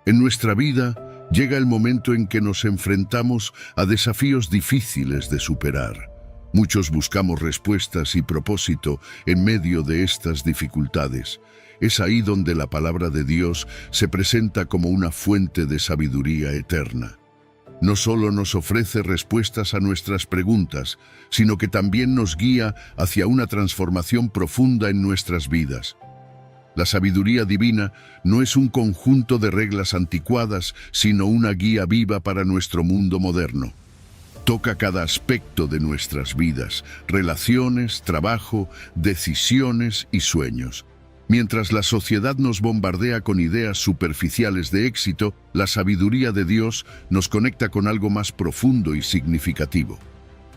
En nuestra vida llega el momento en que nos enfrentamos a desafíos difíciles de superar. Muchos buscamos respuestas y propósito en medio de estas dificultades. Es ahí donde la palabra de Dios se presenta como una fuente de sabiduría eterna. No solo nos ofrece respuestas a nuestras preguntas, sino que también nos guía hacia una transformación profunda en nuestras vidas. La sabiduría divina no es un conjunto de reglas anticuadas, sino una guía viva para nuestro mundo moderno. Toca cada aspecto de nuestras vidas, relaciones, trabajo, decisiones y sueños. Mientras la sociedad nos bombardea con ideas superficiales de éxito, la sabiduría de Dios nos conecta con algo más profundo y significativo.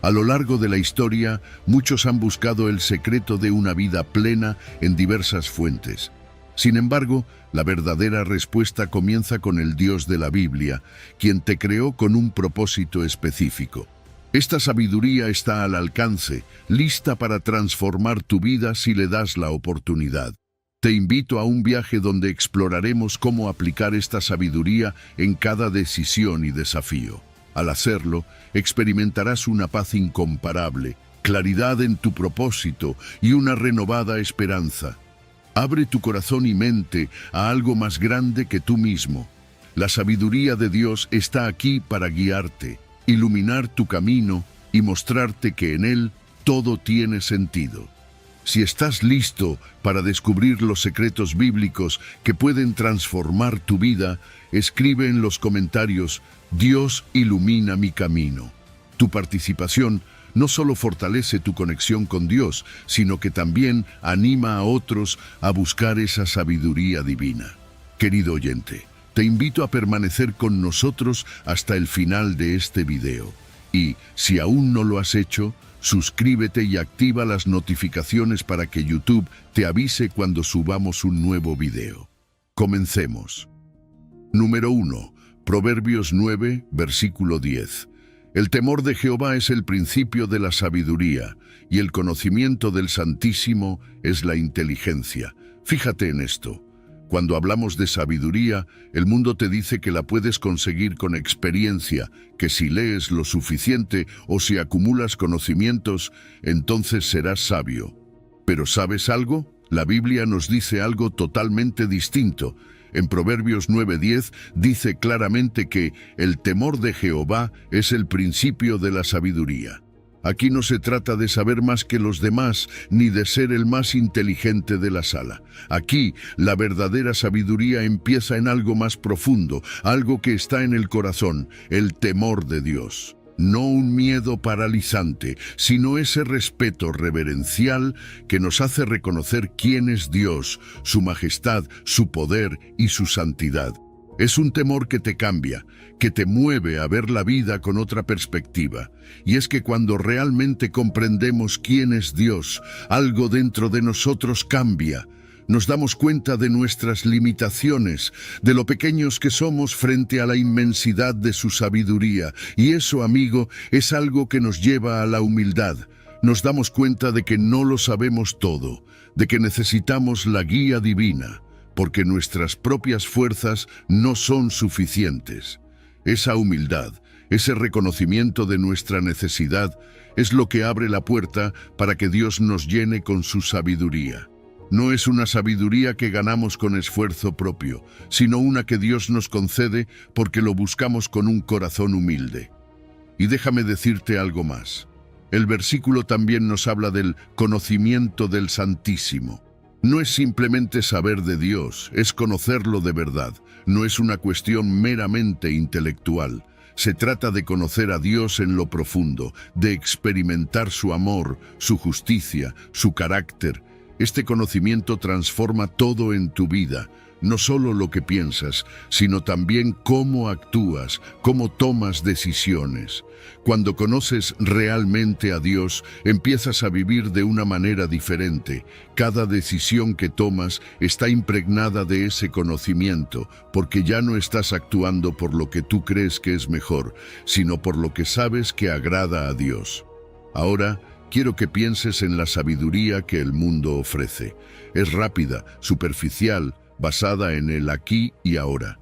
A lo largo de la historia, muchos han buscado el secreto de una vida plena en diversas fuentes. Sin embargo, la verdadera respuesta comienza con el Dios de la Biblia, quien te creó con un propósito específico. Esta sabiduría está al alcance, lista para transformar tu vida si le das la oportunidad. Te invito a un viaje donde exploraremos cómo aplicar esta sabiduría en cada decisión y desafío. Al hacerlo, experimentarás una paz incomparable, claridad en tu propósito y una renovada esperanza. Abre tu corazón y mente a algo más grande que tú mismo. La sabiduría de Dios está aquí para guiarte, iluminar tu camino y mostrarte que en él todo tiene sentido. Si estás listo para descubrir los secretos bíblicos que pueden transformar tu vida, escribe en los comentarios: Dios ilumina mi camino. Tu participación no solo fortalece tu conexión con Dios, sino que también anima a otros a buscar esa sabiduría divina. Querido oyente, te invito a permanecer con nosotros hasta el final de este video. Y, si aún no lo has hecho, suscríbete y activa las notificaciones para que YouTube te avise cuando subamos un nuevo video. Comencemos. Número 1. Proverbios 9, versículo 10. El temor de Jehová es el principio de la sabiduría, y el conocimiento del Santísimo es la inteligencia. Fíjate en esto. Cuando hablamos de sabiduría, el mundo te dice que la puedes conseguir con experiencia, que si lees lo suficiente o si acumulas conocimientos, entonces serás sabio. Pero ¿sabes algo? La Biblia nos dice algo totalmente distinto. En Proverbios 9:10 dice claramente que el temor de Jehová es el principio de la sabiduría. Aquí no se trata de saber más que los demás, ni de ser el más inteligente de la sala. Aquí, la verdadera sabiduría empieza en algo más profundo, algo que está en el corazón, el temor de Dios. No un miedo paralizante, sino ese respeto reverencial que nos hace reconocer quién es Dios, su majestad, su poder y su santidad. Es un temor que te cambia, que te mueve a ver la vida con otra perspectiva. Y es que cuando realmente comprendemos quién es Dios, algo dentro de nosotros cambia. Nos damos cuenta de nuestras limitaciones, de lo pequeños que somos frente a la inmensidad de su sabiduría. Y eso, amigo, es algo que nos lleva a la humildad. Nos damos cuenta de que no lo sabemos todo, de que necesitamos la guía divina, porque nuestras propias fuerzas no son suficientes. Esa humildad, ese reconocimiento de nuestra necesidad, es lo que abre la puerta para que Dios nos llene con su sabiduría. No es una sabiduría que ganamos con esfuerzo propio, sino una que Dios nos concede porque lo buscamos con un corazón humilde. Y déjame decirte algo más. El versículo también nos habla del conocimiento del Santísimo. No es simplemente saber de Dios, es conocerlo de verdad. No es una cuestión meramente intelectual. Se trata de conocer a Dios en lo profundo, de experimentar su amor, su justicia, su carácter. Este conocimiento transforma todo en tu vida, no solo lo que piensas, sino también cómo actúas, cómo tomas decisiones. Cuando conoces realmente a Dios, empiezas a vivir de una manera diferente. Cada decisión que tomas está impregnada de ese conocimiento, porque ya no estás actuando por lo que tú crees que es mejor, sino por lo que sabes que agrada a Dios. Ahora, quiero que pienses en la sabiduría que el mundo ofrece. Es rápida, superficial, basada en el aquí y ahora.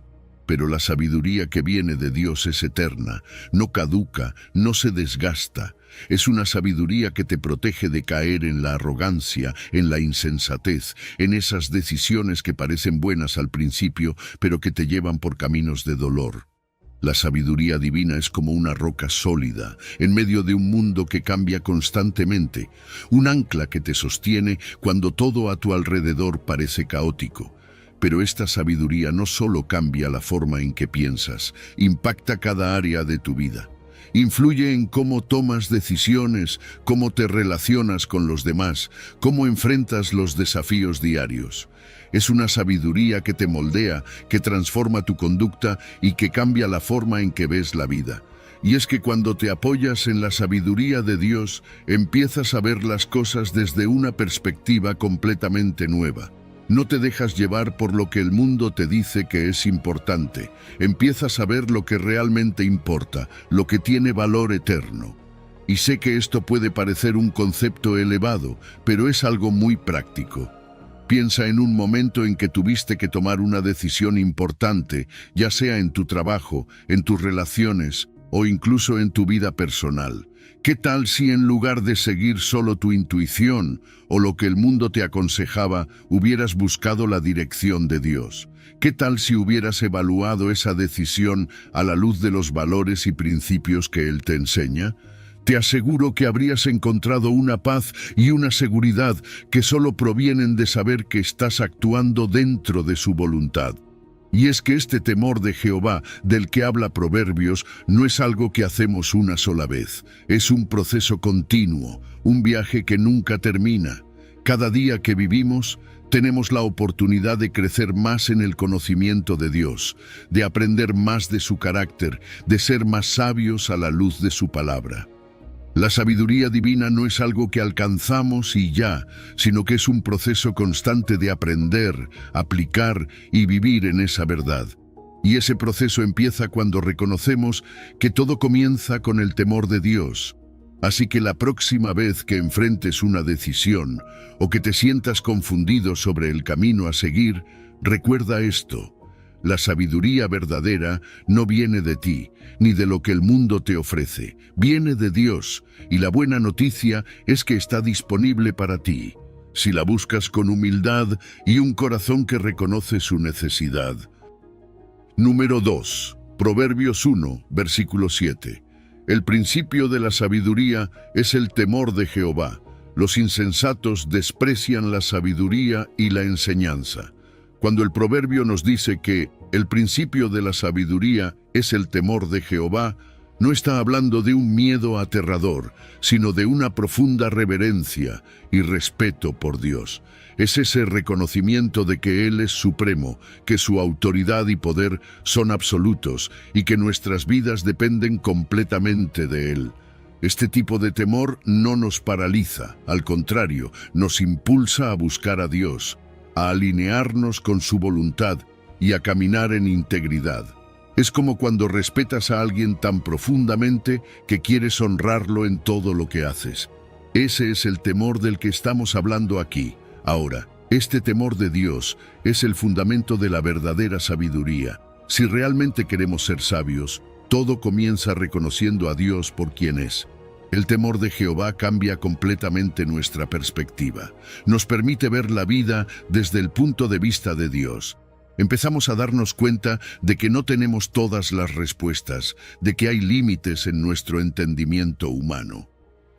Pero la sabiduría que viene de Dios es eterna, no caduca, no se desgasta. Es una sabiduría que te protege de caer en la arrogancia, en la insensatez, en esas decisiones que parecen buenas al principio, pero que te llevan por caminos de dolor. La sabiduría divina es como una roca sólida, en medio de un mundo que cambia constantemente, un ancla que te sostiene cuando todo a tu alrededor parece caótico. Pero esta sabiduría no solo cambia la forma en que piensas, impacta cada área de tu vida. Influye en cómo tomas decisiones, cómo te relacionas con los demás, cómo enfrentas los desafíos diarios. Es una sabiduría que te moldea, que transforma tu conducta y que cambia la forma en que ves la vida. Y es que cuando te apoyas en la sabiduría de Dios, empiezas a ver las cosas desde una perspectiva completamente nueva. No te dejas llevar por lo que el mundo te dice que es importante. Empiezas a ver lo que realmente importa, lo que tiene valor eterno. Y sé que esto puede parecer un concepto elevado, pero es algo muy práctico. Piensa en un momento en que tuviste que tomar una decisión importante, ya sea en tu trabajo, en tus relaciones o incluso en tu vida personal. ¿Qué tal si en lugar de seguir solo tu intuición o lo que el mundo te aconsejaba, hubieras buscado la dirección de Dios? ¿Qué tal si hubieras evaluado esa decisión a la luz de los valores y principios que Él te enseña? Te aseguro que habrías encontrado una paz y una seguridad que solo provienen de saber que estás actuando dentro de su voluntad. Y es que este temor de Jehová, del que habla Proverbios, no es algo que hacemos una sola vez. Es un proceso continuo, un viaje que nunca termina. Cada día que vivimos, tenemos la oportunidad de crecer más en el conocimiento de Dios, de aprender más de su carácter, de ser más sabios a la luz de su palabra. La sabiduría divina no es algo que alcanzamos y ya, sino que es un proceso constante de aprender, aplicar y vivir en esa verdad. Y ese proceso empieza cuando reconocemos que todo comienza con el temor de Dios. Así que la próxima vez que enfrentes una decisión o que te sientas confundido sobre el camino a seguir, recuerda esto. La sabiduría verdadera no viene de ti, ni de lo que el mundo te ofrece. Viene de Dios, y la buena noticia es que está disponible para ti, si la buscas con humildad y un corazón que reconoce su necesidad. Número 2. Proverbios 1, versículo 7. El principio de la sabiduría es el temor de Jehová. Los insensatos desprecian la sabiduría y la enseñanza. Cuando el proverbio nos dice que el principio de la sabiduría es el temor de Jehová, no está hablando de un miedo aterrador, sino de una profunda reverencia y respeto por Dios. Es ese reconocimiento de que Él es supremo, que su autoridad y poder son absolutos y que nuestras vidas dependen completamente de Él. Este tipo de temor no nos paraliza, al contrario, nos impulsa a buscar a Dios, a alinearnos con su voluntad y a caminar en integridad. Es como cuando respetas a alguien tan profundamente que quieres honrarlo en todo lo que haces. Ese es el temor del que estamos hablando aquí. Ahora, este temor de Dios es el fundamento de la verdadera sabiduría. Si realmente queremos ser sabios, todo comienza reconociendo a Dios por quien es. El temor de Jehová cambia completamente nuestra perspectiva. Nos permite ver la vida desde el punto de vista de Dios. Empezamos a darnos cuenta de que no tenemos todas las respuestas, de que hay límites en nuestro entendimiento humano.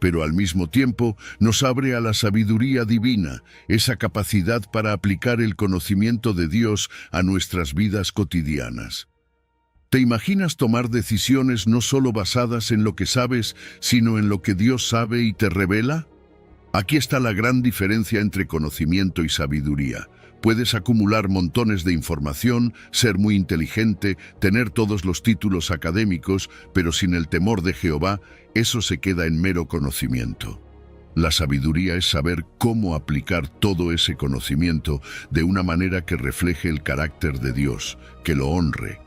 Pero al mismo tiempo nos abre a la sabiduría divina, esa capacidad para aplicar el conocimiento de Dios a nuestras vidas cotidianas. ¿Te imaginas tomar decisiones no solo basadas en lo que sabes, sino en lo que Dios sabe y te revela? Aquí está la gran diferencia entre conocimiento y sabiduría. Puedes acumular montones de información, ser muy inteligente, tener todos los títulos académicos, pero sin el temor de Jehová, eso se queda en mero conocimiento. La sabiduría es saber cómo aplicar todo ese conocimiento de una manera que refleje el carácter de Dios, que lo honre.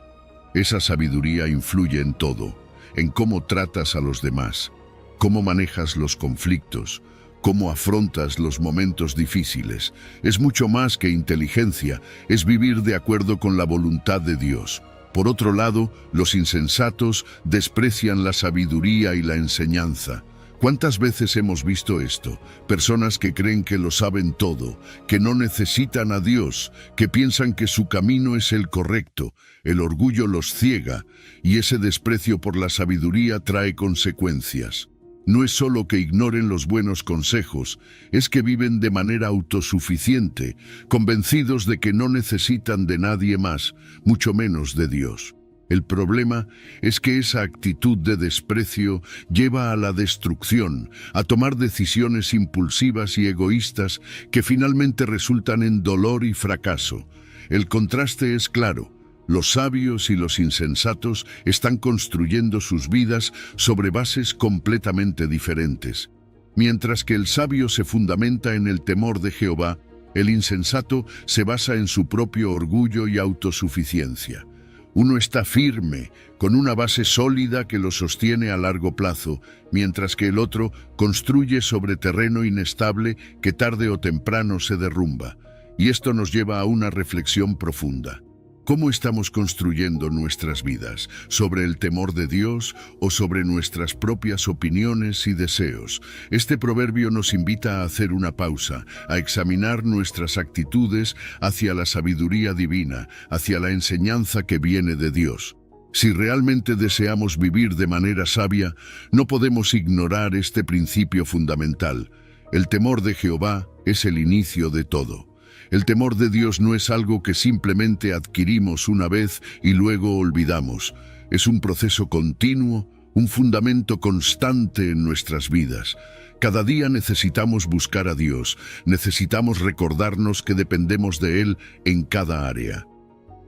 Esa sabiduría influye en todo, en cómo tratas a los demás, cómo manejas los conflictos, cómo afrontas los momentos difíciles. Es mucho más que inteligencia, es vivir de acuerdo con la voluntad de Dios. Por otro lado, los insensatos desprecian la sabiduría y la enseñanza. ¿Cuántas veces hemos visto esto? Personas que creen que lo saben todo, que no necesitan a Dios, que piensan que su camino es el correcto. El orgullo los ciega, y ese desprecio por la sabiduría trae consecuencias. No es solo que ignoren los buenos consejos, es que viven de manera autosuficiente, convencidos de que no necesitan de nadie más, mucho menos de Dios. El problema es que esa actitud de desprecio lleva a la destrucción, a tomar decisiones impulsivas y egoístas que finalmente resultan en dolor y fracaso. El contraste es claro. Los sabios y los insensatos están construyendo sus vidas sobre bases completamente diferentes. Mientras que el sabio se fundamenta en el temor de Jehová, el insensato se basa en su propio orgullo y autosuficiencia. Uno está firme, con una base sólida que lo sostiene a largo plazo, mientras que el otro construye sobre terreno inestable que tarde o temprano se derrumba. Y esto nos lleva a una reflexión profunda. ¿Cómo estamos construyendo nuestras vidas? ¿Sobre el temor de Dios o sobre nuestras propias opiniones y deseos? Este proverbio nos invita a hacer una pausa, a examinar nuestras actitudes hacia la sabiduría divina, hacia la enseñanza que viene de Dios. Si realmente deseamos vivir de manera sabia, no podemos ignorar este principio fundamental. El temor de Jehová es el inicio de todo. El temor de Dios no es algo que simplemente adquirimos una vez y luego olvidamos. Es un proceso continuo, un fundamento constante en nuestras vidas. Cada día necesitamos buscar a Dios, necesitamos recordarnos que dependemos de Él en cada área.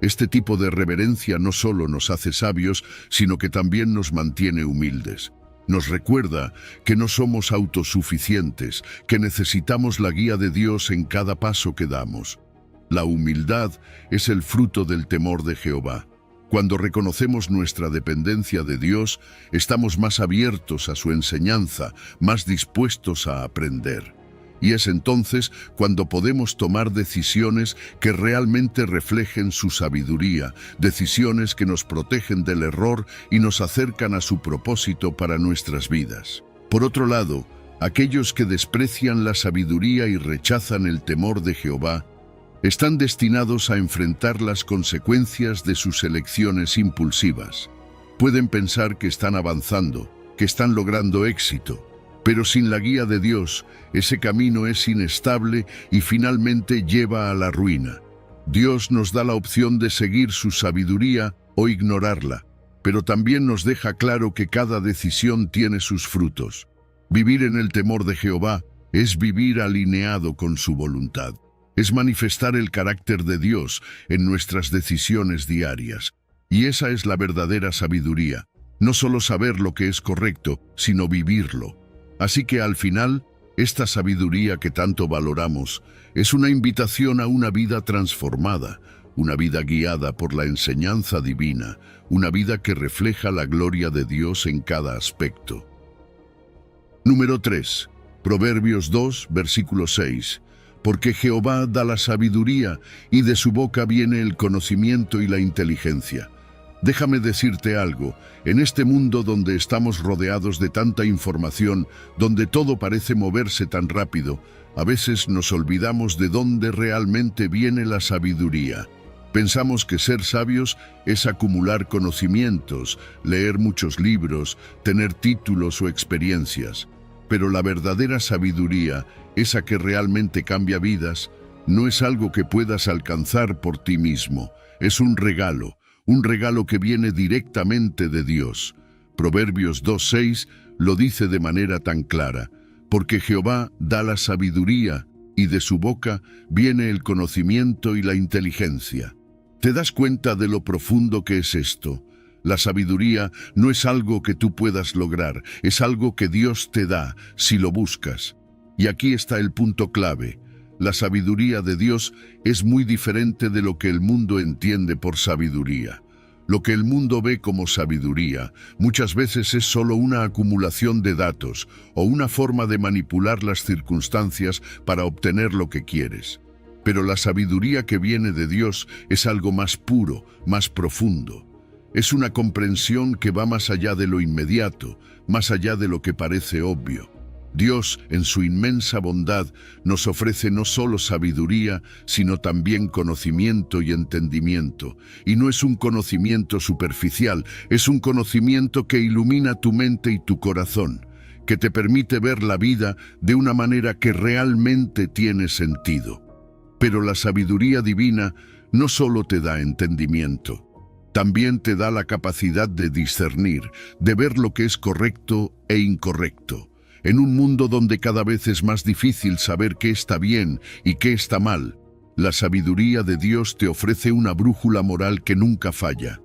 Este tipo de reverencia no solo nos hace sabios, sino que también nos mantiene humildes. Nos recuerda que no somos autosuficientes, que necesitamos la guía de Dios en cada paso que damos. La humildad es el fruto del temor de Jehová. Cuando reconocemos nuestra dependencia de Dios, estamos más abiertos a su enseñanza, más dispuestos a aprender. Y es entonces cuando podemos tomar decisiones que realmente reflejen su sabiduría, decisiones que nos protegen del error y nos acercan a su propósito para nuestras vidas. Por otro lado, aquellos que desprecian la sabiduría y rechazan el temor de Jehová, están destinados a enfrentar las consecuencias de sus elecciones impulsivas. Pueden pensar que están avanzando, que están logrando éxito, pero sin la guía de Dios, ese camino es inestable y finalmente lleva a la ruina. Dios nos da la opción de seguir su sabiduría o ignorarla, pero también nos deja claro que cada decisión tiene sus frutos. Vivir en el temor de Jehová es vivir alineado con su voluntad. Es manifestar el carácter de Dios en nuestras decisiones diarias. Y esa es la verdadera sabiduría. No solo saber lo que es correcto, sino vivirlo. Así que al final, esta sabiduría que tanto valoramos es una invitación a una vida transformada, una vida guiada por la enseñanza divina, una vida que refleja la gloria de Dios en cada aspecto. Número 3. Proverbios 2, versículo 6. Porque Jehová da la sabiduría, y de su boca viene el conocimiento y la inteligencia. Déjame decirte algo, en este mundo donde estamos rodeados de tanta información, donde todo parece moverse tan rápido, a veces nos olvidamos de dónde realmente viene la sabiduría. Pensamos que ser sabios es acumular conocimientos, leer muchos libros, tener títulos o experiencias. Pero la verdadera sabiduría, esa que realmente cambia vidas, no es algo que puedas alcanzar por ti mismo, es un regalo que viene directamente de Dios. Proverbios 2:6 lo dice de manera tan clara, porque Jehová da la sabiduría, y de su boca viene el conocimiento y la inteligencia. ¿Te das cuenta de lo profundo que es esto? La sabiduría no es algo que tú puedas lograr, es algo que Dios te da si lo buscas. Y aquí está el punto clave. La sabiduría de Dios es muy diferente de lo que el mundo entiende por sabiduría. Lo que el mundo ve como sabiduría muchas veces es solo una acumulación de datos o una forma de manipular las circunstancias para obtener lo que quieres. Pero la sabiduría que viene de Dios es algo más puro, más profundo. Es una comprensión que va más allá de lo inmediato, más allá de lo que parece obvio. Dios, en su inmensa bondad, nos ofrece no solo sabiduría, sino también conocimiento y entendimiento. Y no es un conocimiento superficial, es un conocimiento que ilumina tu mente y tu corazón, que te permite ver la vida de una manera que realmente tiene sentido. Pero la sabiduría divina no solo te da entendimiento, también te da la capacidad de discernir, de ver lo que es correcto e incorrecto. En un mundo donde cada vez es más difícil saber qué está bien y qué está mal, la sabiduría de Dios te ofrece una brújula moral que nunca falla.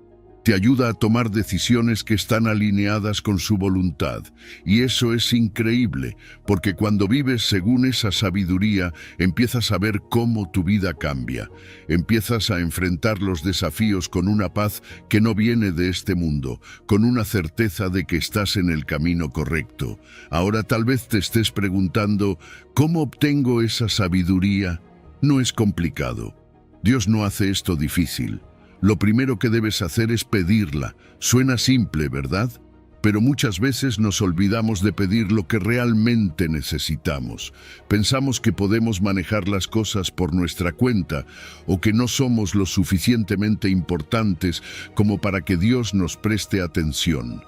Te ayuda a tomar decisiones que están alineadas con su voluntad. Y eso es increíble, porque cuando vives según esa sabiduría, empiezas a ver cómo tu vida cambia. Empiezas a enfrentar los desafíos con una paz que no viene de este mundo, con una certeza de que estás en el camino correcto. Ahora tal vez te estés preguntando, ¿cómo obtengo esa sabiduría? No es complicado. Dios no hace esto difícil. Lo primero que debes hacer es pedirla. Suena simple, ¿verdad? Pero muchas veces nos olvidamos de pedir lo que realmente necesitamos. Pensamos que podemos manejar las cosas por nuestra cuenta o que no somos lo suficientemente importantes como para que Dios nos preste atención.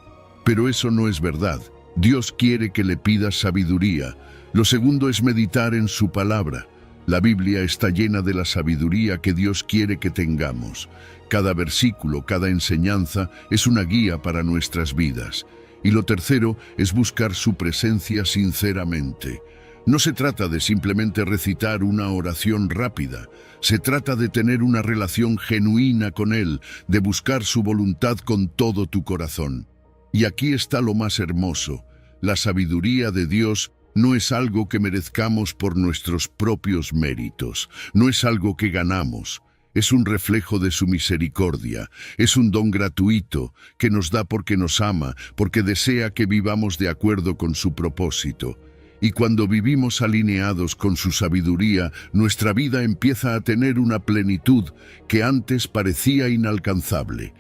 Pero eso no es verdad. Dios quiere que le pidas sabiduría. Lo segundo es meditar en su palabra. La Biblia está llena de la sabiduría que Dios quiere que tengamos. Cada versículo, cada enseñanza es una guía para nuestras vidas. Y lo tercero es buscar su presencia sinceramente. No se trata de simplemente recitar una oración rápida. Se trata de tener una relación genuina con Él, de buscar su voluntad con todo tu corazón. Y aquí está lo más hermoso. La sabiduría de Dios no es algo que merezcamos por nuestros propios méritos, no es algo que ganamos, es un reflejo de su misericordia, es un don gratuito que nos da porque nos ama, porque desea que vivamos de acuerdo con su propósito. Y cuando vivimos alineados con su sabiduría, nuestra vida empieza a tener una plenitud que antes parecía inalcanzable.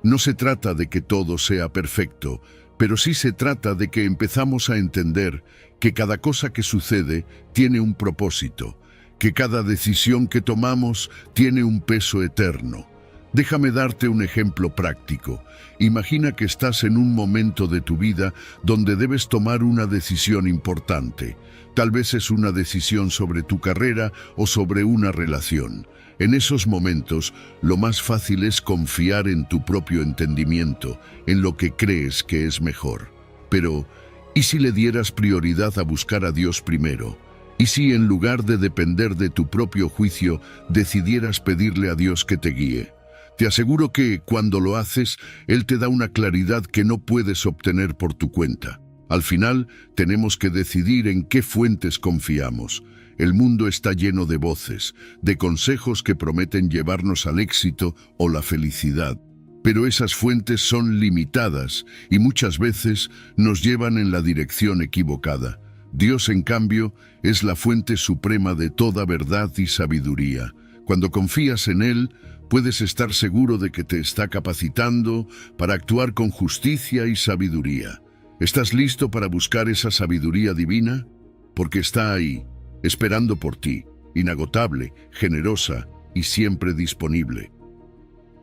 No se trata de que todo sea perfecto, pero sí se trata de que empezamos a entender que cada cosa que sucede tiene un propósito, que cada decisión que tomamos tiene un peso eterno. Déjame darte un ejemplo práctico. Imagina que estás en un momento de tu vida donde debes tomar una decisión importante. Tal vez es una decisión sobre tu carrera o sobre una relación. En esos momentos, lo más fácil es confiar en tu propio entendimiento, en lo que crees que es mejor. Pero, ¿y si le dieras prioridad a buscar a Dios primero? ¿Y si en lugar de depender de tu propio juicio, decidieras pedirle a Dios que te guíe? Te aseguro que, cuando lo haces, Él te da una claridad que no puedes obtener por tu cuenta. Al final, tenemos que decidir en qué fuentes confiamos. El mundo está lleno de voces, de consejos que prometen llevarnos al éxito o la felicidad. Pero esas fuentes son limitadas y muchas veces nos llevan en la dirección equivocada. Dios, en cambio, es la fuente suprema de toda verdad y sabiduría. Cuando confías en Él, puedes estar seguro de que te está capacitando para actuar con justicia y sabiduría. ¿Estás listo para buscar esa sabiduría divina? Porque está ahí, esperando por ti, inagotable, generosa y siempre disponible.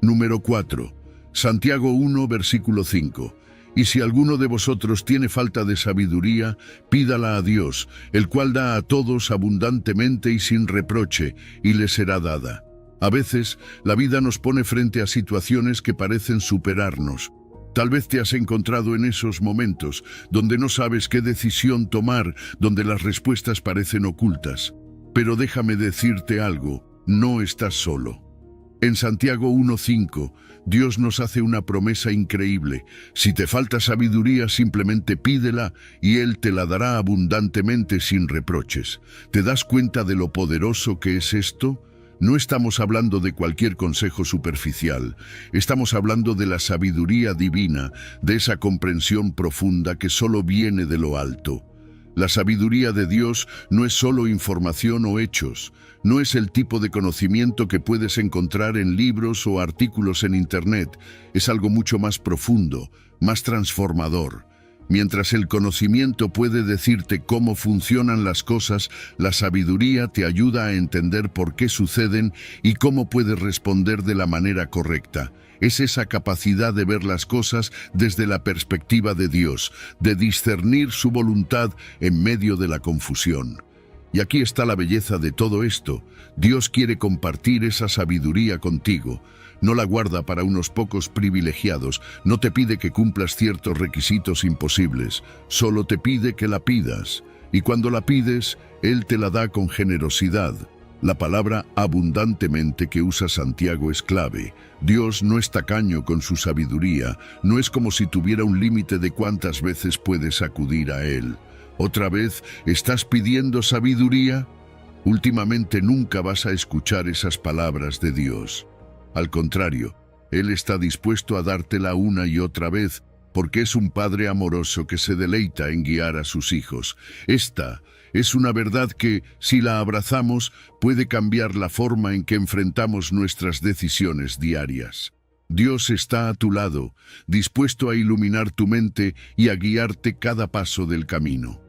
Número 4. Santiago 1, versículo 5. Y si alguno de vosotros tiene falta de sabiduría, pídala a Dios, el cual da a todos abundantemente y sin reproche, y le será dada. A veces, la vida nos pone frente a situaciones que parecen superarnos. Tal vez te has encontrado en esos momentos donde no sabes qué decisión tomar, donde las respuestas parecen ocultas. Pero déjame decirte algo, no estás solo. En Santiago 1:5, Dios nos hace una promesa increíble. Si te falta sabiduría, simplemente pídela y Él te la dará abundantemente sin reproches. ¿Te das cuenta de lo poderoso que es esto? No estamos hablando de cualquier consejo superficial. Estamos hablando de la sabiduría divina, de esa comprensión profunda que solo viene de lo alto. La sabiduría de Dios no es solo información o hechos, no es el tipo de conocimiento que puedes encontrar en libros o artículos en Internet, es algo mucho más profundo, más transformador. Mientras el conocimiento puede decirte cómo funcionan las cosas, la sabiduría te ayuda a entender por qué suceden y cómo puedes responder de la manera correcta. Es esa capacidad de ver las cosas desde la perspectiva de Dios, de discernir su voluntad en medio de la confusión. Y aquí está la belleza de todo esto. Dios quiere compartir esa sabiduría contigo. No la guarda para unos pocos privilegiados, no te pide que cumplas ciertos requisitos imposibles, solo te pide que la pidas. Y cuando la pides, Él te la da con generosidad. La palabra abundantemente que usa Santiago es clave. Dios no es tacaño con su sabiduría, no es como si tuviera un límite de cuántas veces puedes acudir a Él. ¿Otra vez estás pidiendo sabiduría? Últimamente nunca vas a escuchar esas palabras de Dios. Al contrario, Él está dispuesto a dártela una y otra vez, porque es un Padre amoroso que se deleita en guiar a sus hijos. Esta es una verdad que, si la abrazamos, puede cambiar la forma en que enfrentamos nuestras decisiones diarias. Dios está a tu lado, dispuesto a iluminar tu mente y a guiarte cada paso del camino.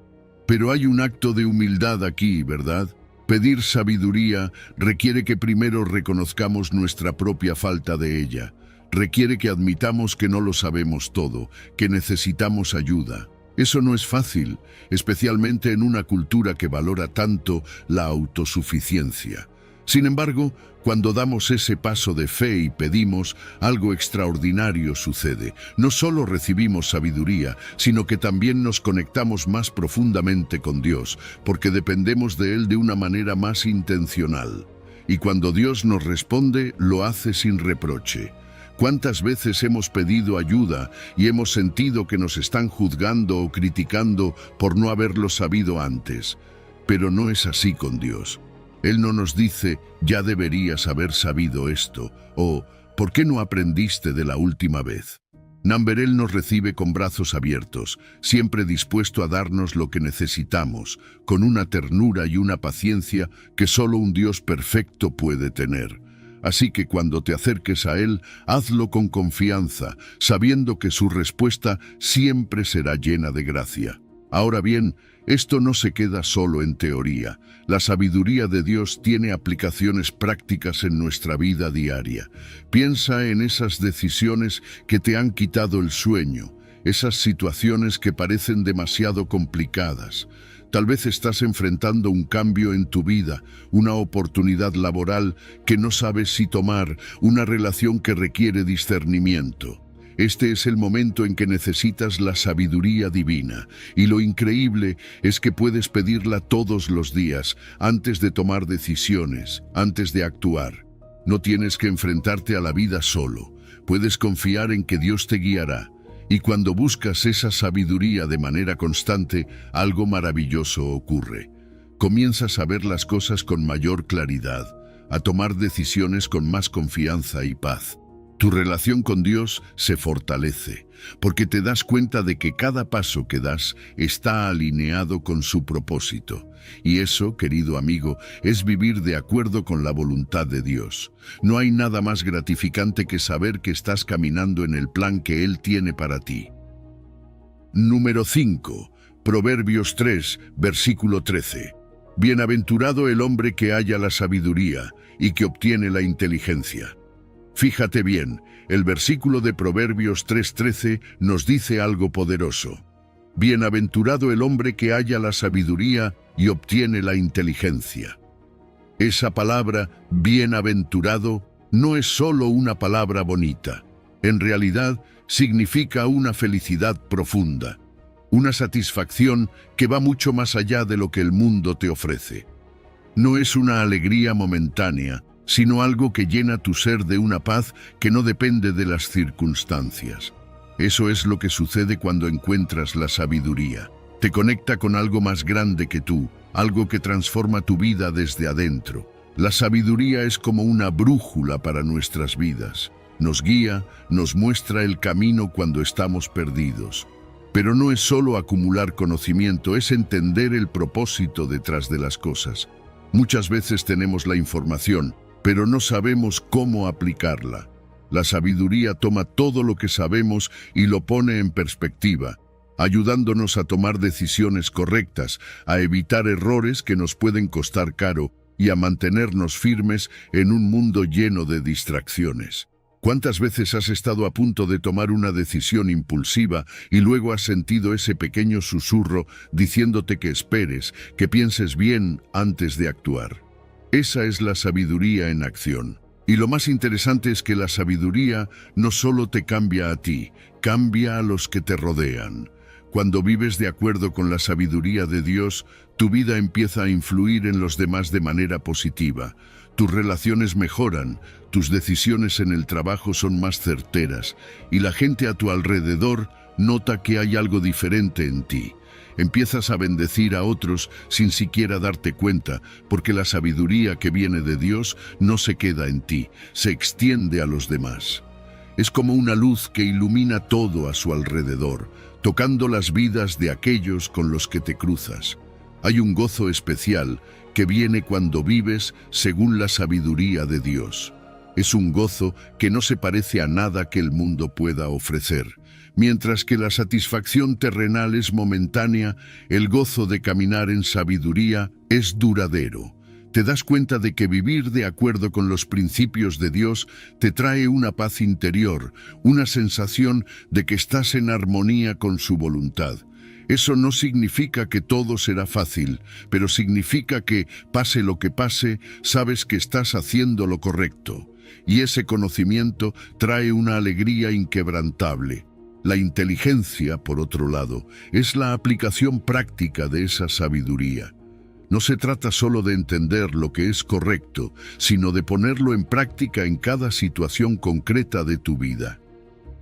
Pero hay un acto de humildad aquí, ¿verdad? Pedir sabiduría requiere que primero reconozcamos nuestra propia falta de ella. Requiere que admitamos que no lo sabemos todo, que necesitamos ayuda. Eso no es fácil, especialmente en una cultura que valora tanto la autosuficiencia. Sin embargo, cuando damos ese paso de fe y pedimos, algo extraordinario sucede. No solo recibimos sabiduría, sino que también nos conectamos más profundamente con Dios, porque dependemos de Él de una manera más intencional. Y cuando Dios nos responde, lo hace sin reproche. ¿Cuántas veces hemos pedido ayuda y hemos sentido que nos están juzgando o criticando por no haberlo sabido antes? Pero no es así con Dios. Él no nos dice, ya deberías haber sabido esto, o ¿por qué no aprendiste de la última vez? Namberel nos recibe con brazos abiertos, siempre dispuesto a darnos lo que necesitamos, con una ternura y una paciencia que solo un Dios perfecto puede tener. Así que cuando te acerques a Él, hazlo con confianza, sabiendo que su respuesta siempre será llena de gracia. Ahora bien, esto no se queda solo en teoría. La sabiduría de Dios tiene aplicaciones prácticas en nuestra vida diaria. Piensa en esas decisiones que te han quitado el sueño, esas situaciones que parecen demasiado complicadas. Tal vez estás enfrentando un cambio en tu vida, una oportunidad laboral que no sabes si tomar, una relación que requiere discernimiento. Este es el momento en que necesitas la sabiduría divina, y lo increíble es que puedes pedirla todos los días, antes de tomar decisiones, antes de actuar. No tienes que enfrentarte a la vida solo, puedes confiar en que Dios te guiará. Y cuando buscas esa sabiduría de manera constante, algo maravilloso ocurre. Comienzas a ver las cosas con mayor claridad, a tomar decisiones con más confianza y paz. Tu relación con Dios se fortalece, porque te das cuenta de que cada paso que das está alineado con su propósito. Y eso, querido amigo, es vivir de acuerdo con la voluntad de Dios. No hay nada más gratificante que saber que estás caminando en el plan que Él tiene para ti. Número 5. Proverbios 3, versículo 13. Bienaventurado el hombre que halla la sabiduría y que obtiene la inteligencia. Fíjate bien, el versículo de Proverbios 3:13 nos dice algo poderoso. Bienaventurado el hombre que halla la sabiduría y obtiene la inteligencia. Esa palabra, bienaventurado, no es solo una palabra bonita. En realidad, significa una felicidad profunda, una satisfacción que va mucho más allá de lo que el mundo te ofrece. No es una alegría momentánea, sino algo que llena tu ser de una paz que no depende de las circunstancias. Eso es lo que sucede cuando encuentras la sabiduría. Te conecta con algo más grande que tú, algo que transforma tu vida desde adentro. La sabiduría es como una brújula para nuestras vidas. Nos guía, nos muestra el camino cuando estamos perdidos. Pero no es solo acumular conocimiento, es entender el propósito detrás de las cosas. Muchas veces tenemos la información, pero no sabemos cómo aplicarla. La sabiduría toma todo lo que sabemos y lo pone en perspectiva, ayudándonos a tomar decisiones correctas, a evitar errores que nos pueden costar caro y a mantenernos firmes en un mundo lleno de distracciones. ¿Cuántas veces has estado a punto de tomar una decisión impulsiva y luego has sentido ese pequeño susurro diciéndote que esperes, que pienses bien antes de actuar? Esa es la sabiduría en acción. Y lo más interesante es que la sabiduría no solo te cambia a ti, cambia a los que te rodean. Cuando vives de acuerdo con la sabiduría de Dios, tu vida empieza a influir en los demás de manera positiva. Tus relaciones mejoran, tus decisiones en el trabajo son más certeras y la gente a tu alrededor nota que hay algo diferente en ti. Empiezas a bendecir a otros sin siquiera darte cuenta, porque la sabiduría que viene de Dios no se queda en ti, se extiende a los demás. Es como una luz que ilumina todo a su alrededor, tocando las vidas de aquellos con los que te cruzas. Hay un gozo especial que viene cuando vives según la sabiduría de Dios. Es un gozo que no se parece a nada que el mundo pueda ofrecer. Mientras que la satisfacción terrenal es momentánea, el gozo de caminar en sabiduría es duradero. Te das cuenta de que vivir de acuerdo con los principios de Dios te trae una paz interior, una sensación de que estás en armonía con su voluntad. Eso no significa que todo será fácil, pero significa que, pase lo que pase, sabes que estás haciendo lo correcto. Y ese conocimiento trae una alegría inquebrantable. La inteligencia, por otro lado, es la aplicación práctica de esa sabiduría. No se trata solo de entender lo que es correcto, sino de ponerlo en práctica en cada situación concreta de tu vida.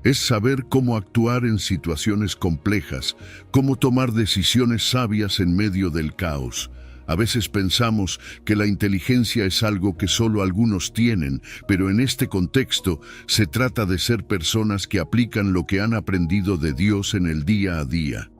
Es saber cómo actuar en situaciones complejas, cómo tomar decisiones sabias en medio del caos. A veces pensamos que la inteligencia es algo que solo algunos tienen, pero en este contexto se trata de ser personas que aplican lo que han aprendido de Dios en el día a día.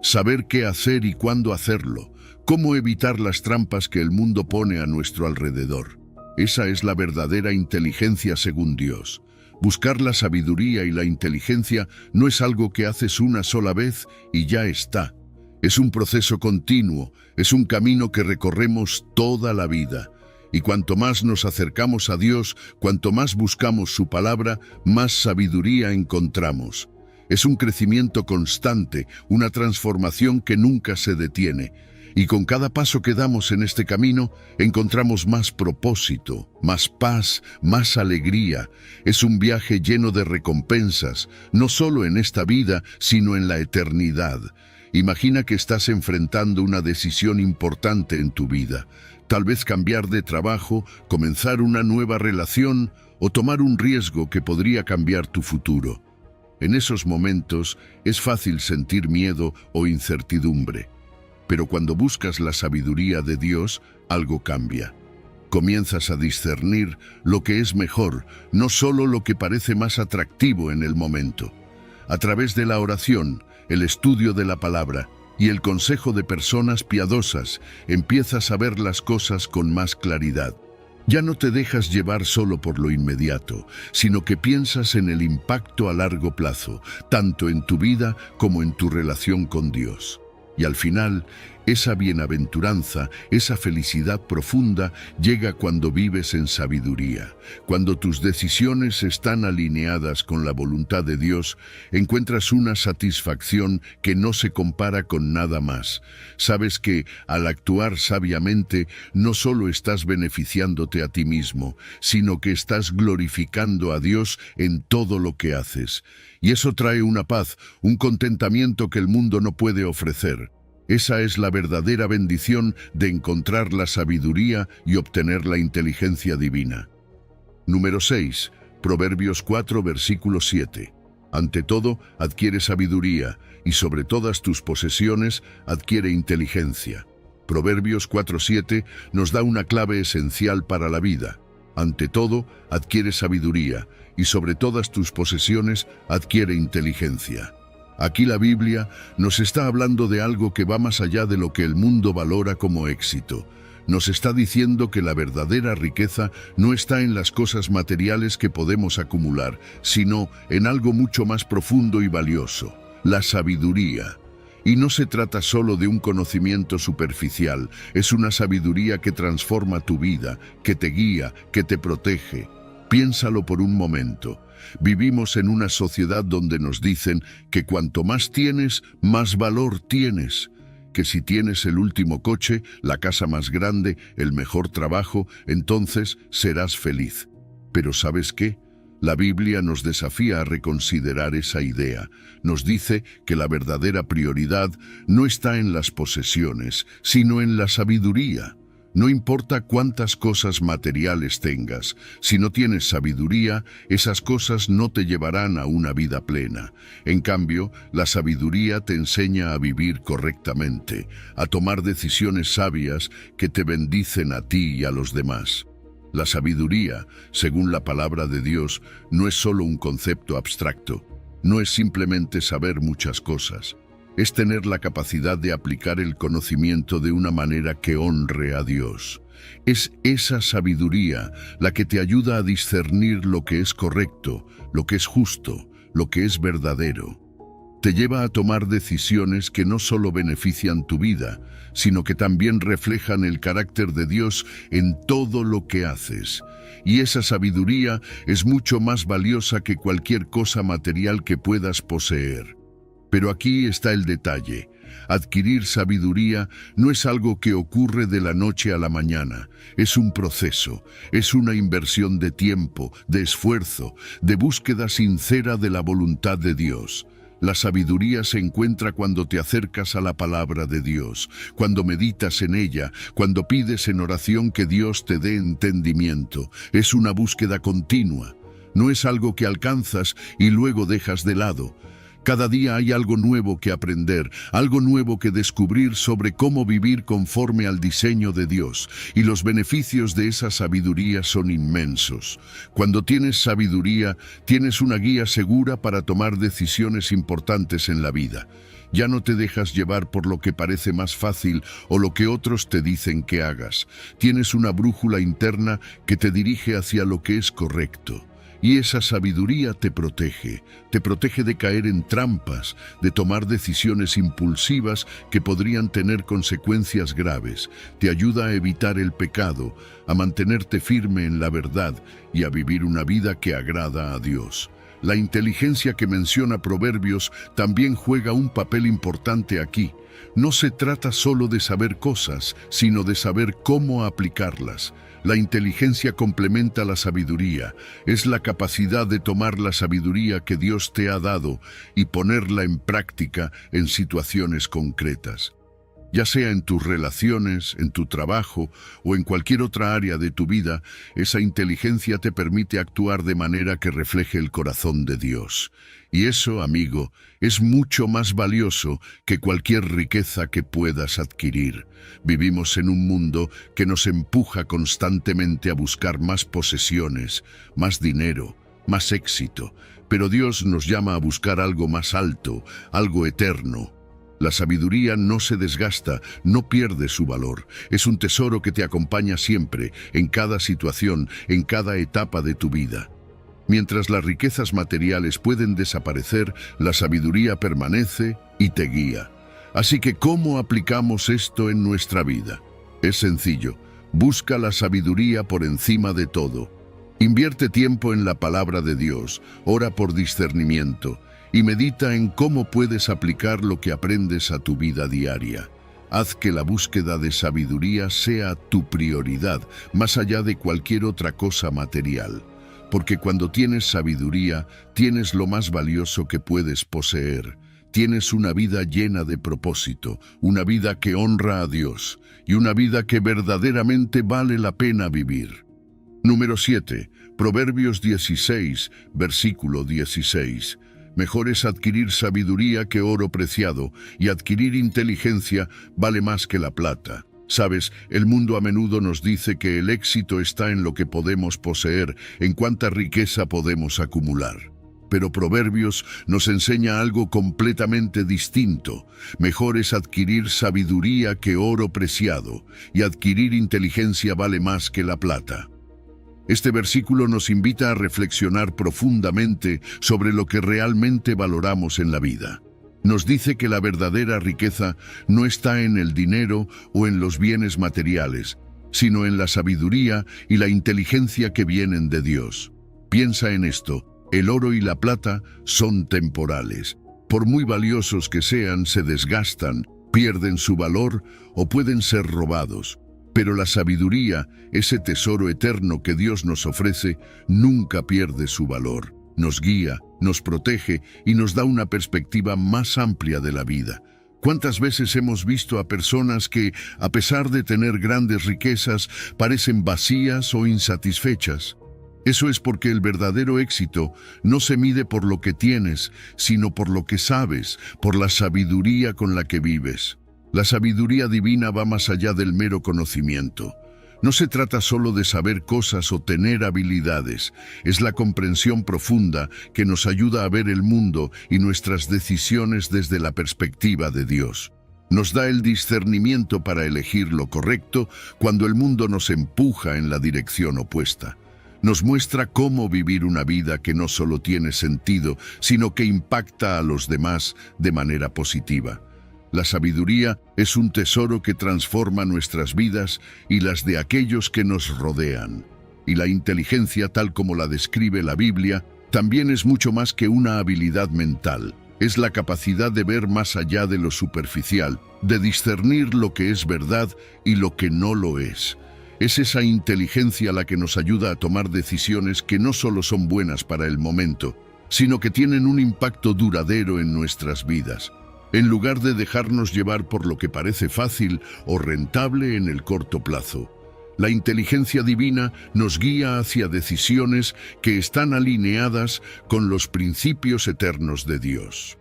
Saber qué hacer y cuándo hacerlo, cómo evitar las trampas que el mundo pone a nuestro alrededor. Esa es la verdadera inteligencia según Dios. Buscar la sabiduría y la inteligencia no es algo que haces una sola vez y ya está. Es un proceso continuo, es un camino que recorremos toda la vida. Y cuanto más nos acercamos a Dios, cuanto más buscamos su palabra, más sabiduría encontramos. Es un crecimiento constante, una transformación que nunca se detiene. Y con cada paso que damos en este camino, encontramos más propósito, más paz, más alegría. Es un viaje lleno de recompensas, no solo en esta vida, sino en la eternidad. Imagina que estás enfrentando una decisión importante en tu vida. Tal vez cambiar de trabajo, comenzar una nueva relación o tomar un riesgo que podría cambiar tu futuro. En esos momentos es fácil sentir miedo o incertidumbre. Pero cuando buscas la sabiduría de Dios, algo cambia. Comienzas a discernir lo que es mejor, no solo lo que parece más atractivo en el momento. A través de la oración, el estudio de la palabra y el consejo de personas piadosas, empiezas a ver las cosas con más claridad. Ya no te dejas llevar solo por lo inmediato, sino que piensas en el impacto a largo plazo, tanto en tu vida como en tu relación con Dios. Y al final, esa bienaventuranza, esa felicidad profunda llega cuando vives en sabiduría. Cuando tus decisiones están alineadas con la voluntad de Dios, encuentras una satisfacción que no se compara con nada más. Sabes que, al actuar sabiamente, no solo estás beneficiándote a ti mismo, sino que estás glorificando a Dios en todo lo que haces. Y eso trae una paz, un contentamiento que el mundo no puede ofrecer. Esa es la verdadera bendición de encontrar la sabiduría y obtener la inteligencia divina. Número 6. Proverbios 4, versículo 7. Ante todo, adquiere sabiduría, y sobre todas tus posesiones, adquiere inteligencia. Proverbios 4:7 nos da una clave esencial para la vida. Ante todo, adquiere sabiduría, y sobre todas tus posesiones, adquiere inteligencia. Aquí la Biblia nos está hablando de algo que va más allá de lo que el mundo valora como éxito. Nos está diciendo que la verdadera riqueza no está en las cosas materiales que podemos acumular, sino en algo mucho más profundo y valioso, la sabiduría. Y no se trata solo de un conocimiento superficial, es una sabiduría que transforma tu vida, que te guía, que te protege. Piénsalo por un momento. Vivimos en una sociedad donde nos dicen que cuanto más tienes, más valor tienes. Que si tienes el último coche, la casa más grande, el mejor trabajo, entonces serás feliz. Pero ¿sabes qué? La Biblia nos desafía a reconsiderar esa idea. Nos dice que la verdadera prioridad no está en las posesiones, sino en la sabiduría. No importa cuántas cosas materiales tengas, si no tienes sabiduría, esas cosas no te llevarán a una vida plena. En cambio, la sabiduría te enseña a vivir correctamente, a tomar decisiones sabias que te bendicen a ti y a los demás. La sabiduría, según la palabra de Dios, no es solo un concepto abstracto, no es simplemente saber muchas cosas. Es tener la capacidad de aplicar el conocimiento de una manera que honre a Dios. Es esa sabiduría la que te ayuda a discernir lo que es correcto, lo que es justo, lo que es verdadero. Te lleva a tomar decisiones que no solo benefician tu vida, sino que también reflejan el carácter de Dios en todo lo que haces. Y esa sabiduría es mucho más valiosa que cualquier cosa material que puedas poseer. Pero aquí está el detalle. Adquirir sabiduría no es algo que ocurre de la noche a la mañana. Es un proceso, es una inversión de tiempo, de esfuerzo, de búsqueda sincera de la voluntad de Dios. La sabiduría se encuentra cuando te acercas a la palabra de Dios, cuando meditas en ella, cuando pides en oración que Dios te dé entendimiento. Es una búsqueda continua. No es algo que alcanzas y luego dejas de lado. Cada día hay algo nuevo que aprender, algo nuevo que descubrir sobre cómo vivir conforme al diseño de Dios, y los beneficios de esa sabiduría son inmensos. Cuando tienes sabiduría, tienes una guía segura para tomar decisiones importantes en la vida. Ya no te dejas llevar por lo que parece más fácil o lo que otros te dicen que hagas. Tienes una brújula interna que te dirige hacia lo que es correcto. Y esa sabiduría te protege de caer en trampas, de tomar decisiones impulsivas que podrían tener consecuencias graves. Te ayuda a evitar el pecado, a mantenerte firme en la verdad y a vivir una vida que agrada a Dios. La inteligencia que menciona Proverbios también juega un papel importante aquí. No se trata solo de saber cosas, sino de saber cómo aplicarlas. La inteligencia complementa la sabiduría, es la capacidad de tomar la sabiduría que Dios te ha dado y ponerla en práctica en situaciones concretas. Ya sea en tus relaciones, en tu trabajo o en cualquier otra área de tu vida, esa inteligencia te permite actuar de manera que refleje el corazón de Dios. Y eso, amigo, es mucho más valioso que cualquier riqueza que puedas adquirir. Vivimos en un mundo que nos empuja constantemente a buscar más posesiones, más dinero, más éxito, pero Dios nos llama a buscar algo más alto, algo eterno. La sabiduría no se desgasta, no pierde su valor. Es un tesoro que te acompaña siempre, en cada situación, en cada etapa de tu vida. Mientras las riquezas materiales pueden desaparecer, la sabiduría permanece y te guía. Así que, ¿cómo aplicamos esto en nuestra vida? Es sencillo. Busca la sabiduría por encima de todo. Invierte tiempo en la palabra de Dios, ora por discernimiento y medita en cómo puedes aplicar lo que aprendes a tu vida diaria. Haz que la búsqueda de sabiduría sea tu prioridad, más allá de cualquier otra cosa material. Porque cuando tienes sabiduría, tienes lo más valioso que puedes poseer. Tienes una vida llena de propósito, una vida que honra a Dios y una vida que verdaderamente vale la pena vivir. Número 7. Proverbios 16, versículo 16. Mejor es adquirir sabiduría que oro preciado, y adquirir inteligencia vale más que la plata. Sabes, el mundo a menudo nos dice que el éxito está en lo que podemos poseer, en cuánta riqueza podemos acumular. Pero Proverbios nos enseña algo completamente distinto. Mejor es adquirir sabiduría que oro preciado, y adquirir inteligencia vale más que la plata. Este versículo nos invita a reflexionar profundamente sobre lo que realmente valoramos en la vida. Nos dice que la verdadera riqueza no está en el dinero o en los bienes materiales, sino en la sabiduría y la inteligencia que vienen de Dios. Piensa en esto. El oro y la plata son temporales. Por muy valiosos que sean, se desgastan, pierden su valor o pueden ser robados. Pero la sabiduría, ese tesoro eterno que Dios nos ofrece, nunca pierde su valor. Nos guía, nos protege y nos da una perspectiva más amplia de la vida. ¿Cuántas veces hemos visto a personas que, a pesar de tener grandes riquezas, parecen vacías o insatisfechas? Eso es porque el verdadero éxito no se mide por lo que tienes, sino por lo que sabes, por la sabiduría con la que vives. La sabiduría divina va más allá del mero conocimiento. No se trata solo de saber cosas o tener habilidades, es la comprensión profunda que nos ayuda a ver el mundo y nuestras decisiones desde la perspectiva de Dios. Nos da el discernimiento para elegir lo correcto cuando el mundo nos empuja en la dirección opuesta. Nos muestra cómo vivir una vida que no solo tiene sentido, sino que impacta a los demás de manera positiva. La sabiduría es un tesoro que transforma nuestras vidas y las de aquellos que nos rodean. Y la inteligencia, tal como la describe la Biblia, también es mucho más que una habilidad mental. Es la capacidad de ver más allá de lo superficial, de discernir lo que es verdad y lo que no lo es. Es esa inteligencia la que nos ayuda a tomar decisiones que no solo son buenas para el momento, sino que tienen un impacto duradero en nuestras vidas, en lugar de dejarnos llevar por lo que parece fácil o rentable en el corto plazo. La inteligencia divina nos guía hacia decisiones que están alineadas con los principios eternos de Dios.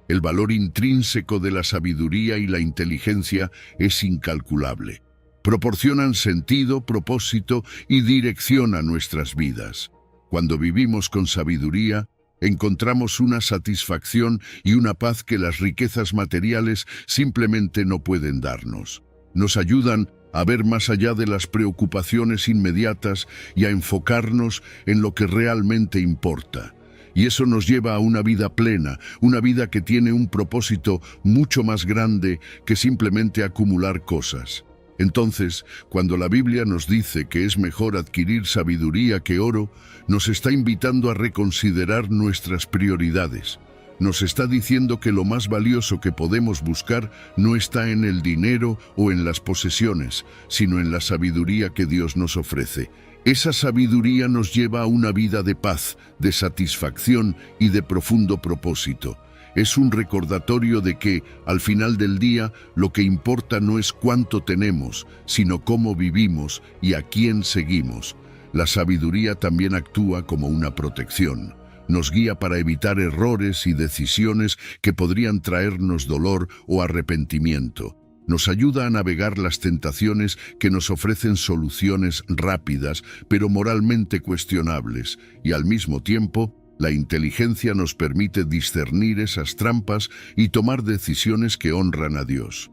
El valor intrínseco de la sabiduría y la inteligencia es incalculable. Proporcionan sentido, propósito y dirección a nuestras vidas. Cuando vivimos con sabiduría, encontramos una satisfacción y una paz que las riquezas materiales simplemente no pueden darnos. Nos ayudan a ver más allá de las preocupaciones inmediatas y a enfocarnos en lo que realmente importa. Y eso nos lleva a una vida plena, una vida que tiene un propósito mucho más grande que simplemente acumular cosas. Entonces, cuando la Biblia nos dice que es mejor adquirir sabiduría que oro, nos está invitando a reconsiderar nuestras prioridades. Nos está diciendo que lo más valioso que podemos buscar no está en el dinero o en las posesiones, sino en la sabiduría que Dios nos ofrece. Esa sabiduría nos lleva a una vida de paz, de satisfacción y de profundo propósito. Es un recordatorio de que, al final del día, lo que importa no es cuánto tenemos, sino cómo vivimos y a quién seguimos. La sabiduría también actúa como una protección. Nos guía para evitar errores y decisiones que podrían traernos dolor o arrepentimiento. Nos ayuda a navegar las tentaciones que nos ofrecen soluciones rápidas, pero moralmente cuestionables, y al mismo tiempo, la inteligencia nos permite discernir esas trampas y tomar decisiones que honran a Dios.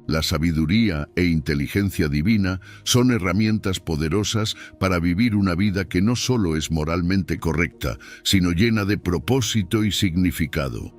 La sabiduría e inteligencia divina son herramientas poderosas para vivir una vida que no solo es moralmente correcta, sino llena de propósito y significado.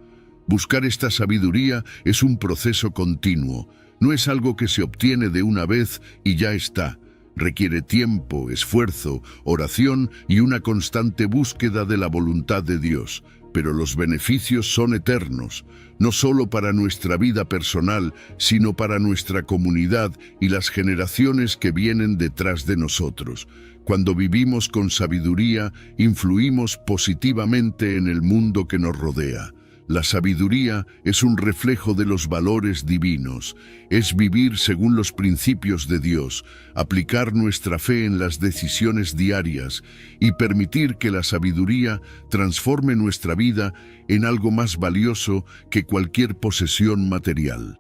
Buscar esta sabiduría es un proceso continuo, no es algo que se obtiene de una vez y ya está. Requiere tiempo, esfuerzo, oración y una constante búsqueda de la voluntad de Dios. Pero los beneficios son eternos, no solo para nuestra vida personal, sino para nuestra comunidad y las generaciones que vienen detrás de nosotros. Cuando vivimos con sabiduría, influimos positivamente en el mundo que nos rodea. La sabiduría es un reflejo de los valores divinos, es vivir según los principios de Dios, aplicar nuestra fe en las decisiones diarias y permitir que la sabiduría transforme nuestra vida en algo más valioso que cualquier posesión material.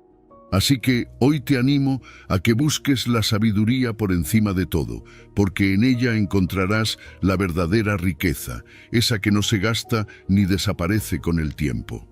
Así que hoy te animo a que busques la sabiduría por encima de todo, porque en ella encontrarás la verdadera riqueza, esa que no se gasta ni desaparece con el tiempo.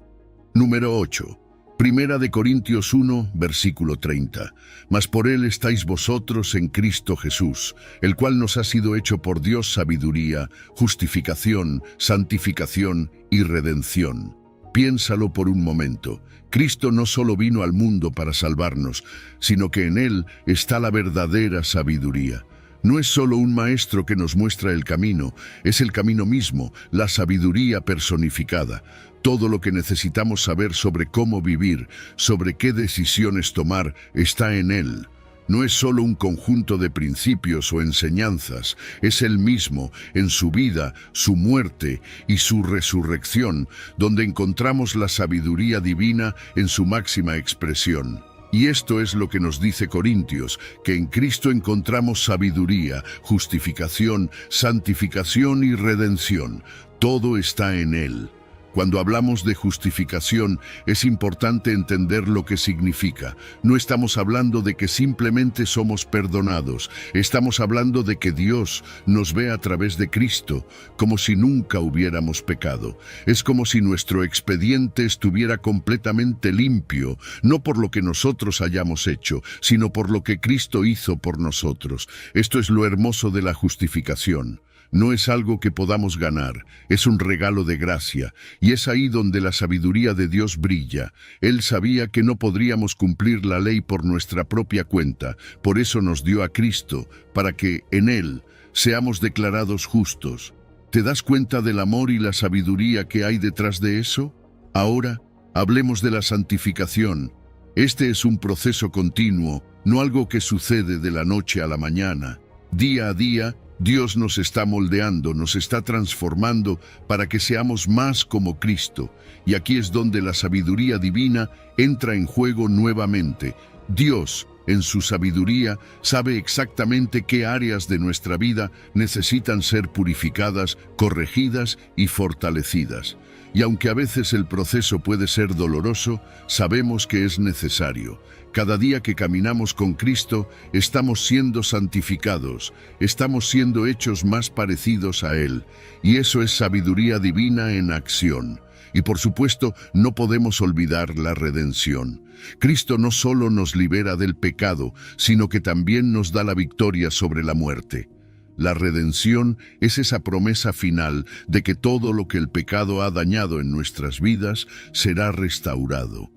Número 8. Primera de Corintios 1, versículo 30. Mas por él estáis vosotros en Cristo Jesús, el cual nos ha sido hecho por Dios sabiduría, justificación, santificación y redención. Piénsalo por un momento. Cristo no solo vino al mundo para salvarnos, sino que en él está la verdadera sabiduría. No es solo un maestro que nos muestra el camino, es el camino mismo, la sabiduría personificada. Todo lo que necesitamos saber sobre cómo vivir, sobre qué decisiones tomar, está en él. No es solo un conjunto de principios o enseñanzas, es él mismo, en su vida, su muerte y su resurrección, donde encontramos la sabiduría divina en su máxima expresión. Y esto es lo que nos dice Corintios, que en Cristo encontramos sabiduría, justificación, santificación y redención. Todo está en él. Cuando hablamos de justificación, es importante entender lo que significa. No estamos hablando de que simplemente somos perdonados. Estamos hablando de que Dios nos ve a través de Cristo, como si nunca hubiéramos pecado. Es como si nuestro expediente estuviera completamente limpio, no por lo que nosotros hayamos hecho, sino por lo que Cristo hizo por nosotros. Esto es lo hermoso de la justificación. No es algo que podamos ganar, es un regalo de gracia, y es ahí donde la sabiduría de Dios brilla. Él sabía que no podríamos cumplir la ley por nuestra propia cuenta, por eso nos dio a Cristo, para que, en Él, seamos declarados justos. ¿Te das cuenta del amor y la sabiduría que hay detrás de eso? Ahora, hablemos de la santificación. Este es un proceso continuo, no algo que sucede de la noche a la mañana. Día a día, Dios nos está moldeando, nos está transformando para que seamos más como Cristo. Y aquí es donde la sabiduría divina entra en juego nuevamente. Dios, en su sabiduría, sabe exactamente qué áreas de nuestra vida necesitan ser purificadas, corregidas y fortalecidas. Y aunque a veces el proceso puede ser doloroso, sabemos que es necesario. Cada día que caminamos con Cristo, estamos siendo santificados, estamos siendo hechos más parecidos a Él. Y eso es sabiduría divina en acción. Y por supuesto, no podemos olvidar la redención. Cristo no solo nos libera del pecado, sino que también nos da la victoria sobre la muerte. La redención es esa promesa final de que todo lo que el pecado ha dañado en nuestras vidas será restaurado.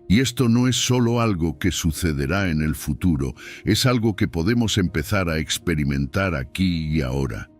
Y esto no es solo algo que sucederá en el futuro, es algo que podemos empezar a experimentar aquí y ahora.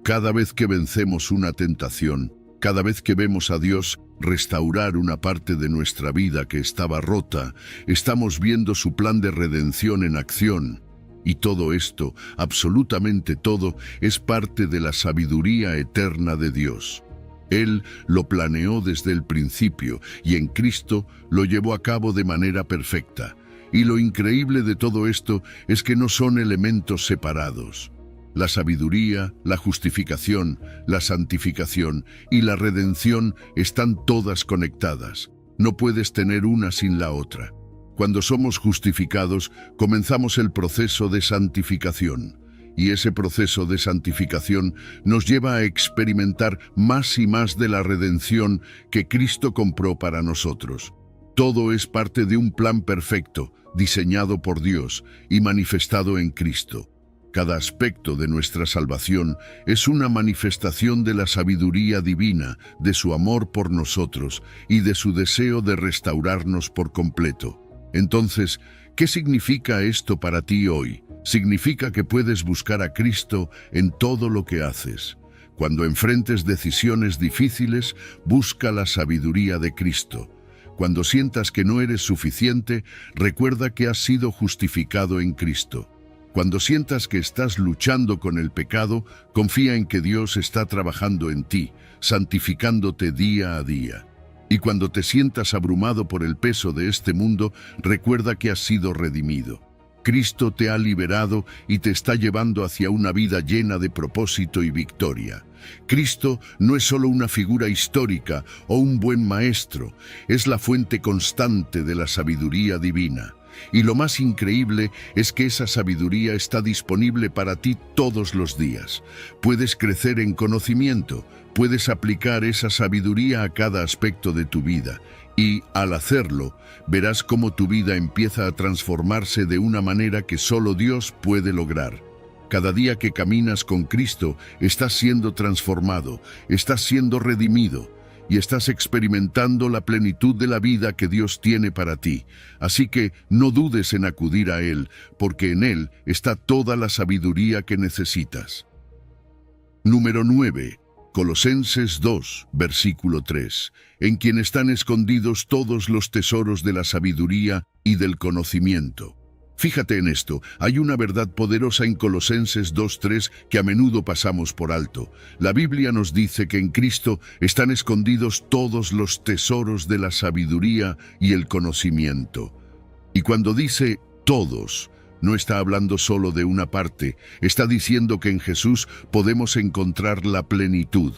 Cada vez que vencemos una tentación, cada vez que vemos a Dios restaurar una parte de nuestra vida que estaba rota, estamos viendo su plan de redención en acción. Y todo esto, absolutamente todo, es parte de la sabiduría eterna de Dios. Él lo planeó desde el principio y en Cristo lo llevó a cabo de manera perfecta. Y lo increíble de todo esto es que no son elementos separados. La sabiduría, la justificación, la santificación y la redención están todas conectadas. No puedes tener una sin la otra. Cuando somos justificados, comenzamos el proceso de santificación. Y ese proceso de santificación nos lleva a experimentar más y más de la redención que Cristo compró para nosotros. Todo es parte de un plan perfecto, diseñado por Dios y manifestado en Cristo. Cada aspecto de nuestra salvación es una manifestación de la sabiduría divina, de su amor por nosotros y de su deseo de restaurarnos por completo. Entonces, ¿qué significa esto para ti hoy? Significa que puedes buscar a Cristo en todo lo que haces. Cuando enfrentes decisiones difíciles, busca la sabiduría de Cristo. Cuando sientas que no eres suficiente, recuerda que has sido justificado en Cristo. Cuando sientas que estás luchando con el pecado, confía en que Dios está trabajando en ti, santificándote día a día. Y cuando te sientas abrumado por el peso de este mundo, recuerda que has sido redimido. Cristo te ha liberado y te está llevando hacia una vida llena de propósito y victoria. Cristo no es solo una figura histórica o un buen maestro, es la fuente constante de la sabiduría divina. Y lo más increíble es que esa sabiduría está disponible para ti todos los días. Puedes crecer en conocimiento, puedes aplicar esa sabiduría a cada aspecto de tu vida. Y, al hacerlo, verás cómo tu vida empieza a transformarse de una manera que solo Dios puede lograr. Cada día que caminas con Cristo, estás siendo transformado, estás siendo redimido y estás experimentando la plenitud de la vida que Dios tiene para ti. Así que no dudes en acudir a Él, porque en Él está toda la sabiduría que necesitas. Número 9. Colosenses 2, versículo 3. En quien están escondidos todos los tesoros de la sabiduría y del conocimiento. Fíjate en esto, hay una verdad poderosa en Colosenses 2:3 que a menudo pasamos por alto. La Biblia nos dice que en Cristo están escondidos todos los tesoros de la sabiduría y el conocimiento. Y cuando dice todos, no está hablando solo de una parte, está diciendo que en Jesús podemos encontrar la plenitud,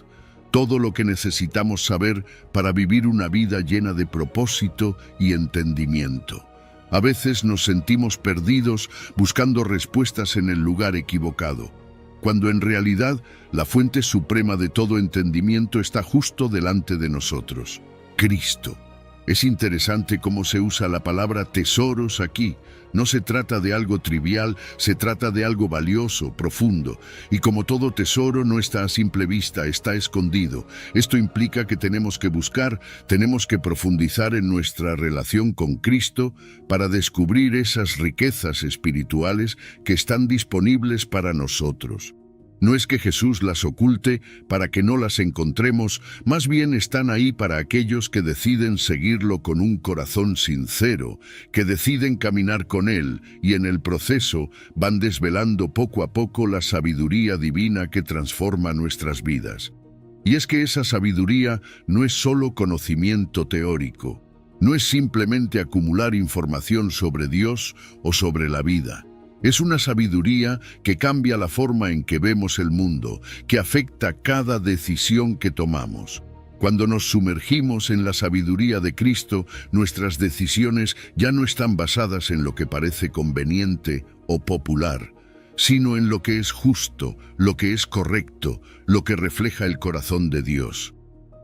todo lo que necesitamos saber para vivir una vida llena de propósito y entendimiento. A veces nos sentimos perdidos buscando respuestas en el lugar equivocado, cuando en realidad la fuente suprema de todo entendimiento está justo delante de nosotros, Cristo. Es interesante cómo se usa la palabra tesoros aquí. No se trata de algo trivial, se trata de algo valioso, profundo. Y como todo tesoro no está a simple vista, está escondido. Esto implica que tenemos que buscar, tenemos que profundizar en nuestra relación con Cristo para descubrir esas riquezas espirituales que están disponibles para nosotros. No es que Jesús las oculte para que no las encontremos, más bien están ahí para aquellos que deciden seguirlo con un corazón sincero, que deciden caminar con Él y en el proceso van desvelando poco a poco la sabiduría divina que transforma nuestras vidas. Y es que esa sabiduría no es solo conocimiento teórico, no es simplemente acumular información sobre Dios o sobre la vida. Es una sabiduría que cambia la forma en que vemos el mundo, que afecta cada decisión que tomamos. Cuando nos sumergimos en la sabiduría de Cristo, nuestras decisiones ya no están basadas en lo que parece conveniente o popular, sino en lo que es justo, lo que es correcto, lo que refleja el corazón de Dios.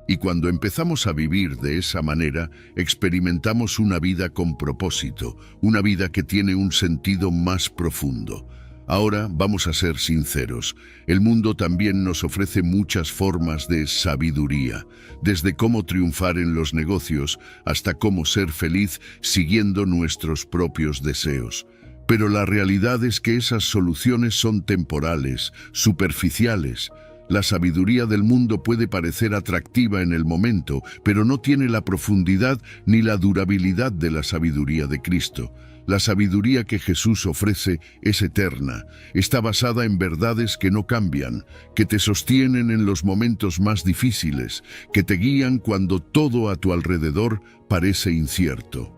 Y cuando empezamos a vivir de esa manera, experimentamos una vida con propósito, una vida que tiene un sentido más profundo. Ahora vamos a ser sinceros, el mundo también nos ofrece muchas formas de sabiduría, desde cómo triunfar en los negocios hasta cómo ser feliz siguiendo nuestros propios deseos. Pero la realidad es que esas soluciones son temporales, superficiales. La sabiduría del mundo puede parecer atractiva en el momento, pero no tiene la profundidad ni la durabilidad de la sabiduría de Cristo. La sabiduría que Jesús ofrece es eterna, está basada en verdades que no cambian, que te sostienen en los momentos más difíciles, que te guían cuando todo a tu alrededor parece incierto.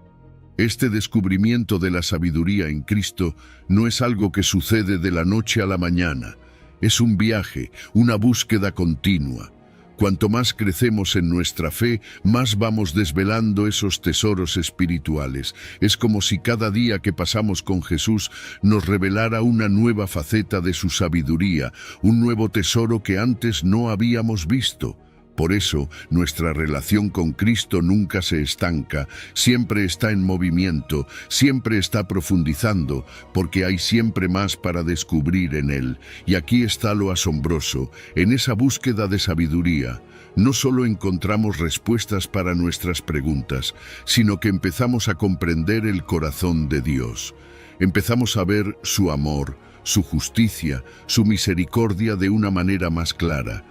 Este descubrimiento de la sabiduría en Cristo no es algo que sucede de la noche a la mañana. Es un viaje, una búsqueda continua. Cuanto más crecemos en nuestra fe, más vamos desvelando esos tesoros espirituales. Es como si cada día que pasamos con Jesús nos revelara una nueva faceta de su sabiduría, un nuevo tesoro que antes no habíamos visto. Por eso, nuestra relación con Cristo nunca se estanca, siempre está en movimiento, siempre está profundizando, porque hay siempre más para descubrir en Él. Y aquí está lo asombroso, en esa búsqueda de sabiduría, no solo encontramos respuestas para nuestras preguntas, sino que empezamos a comprender el corazón de Dios. Empezamos a ver su amor, su justicia, su misericordia de una manera más clara.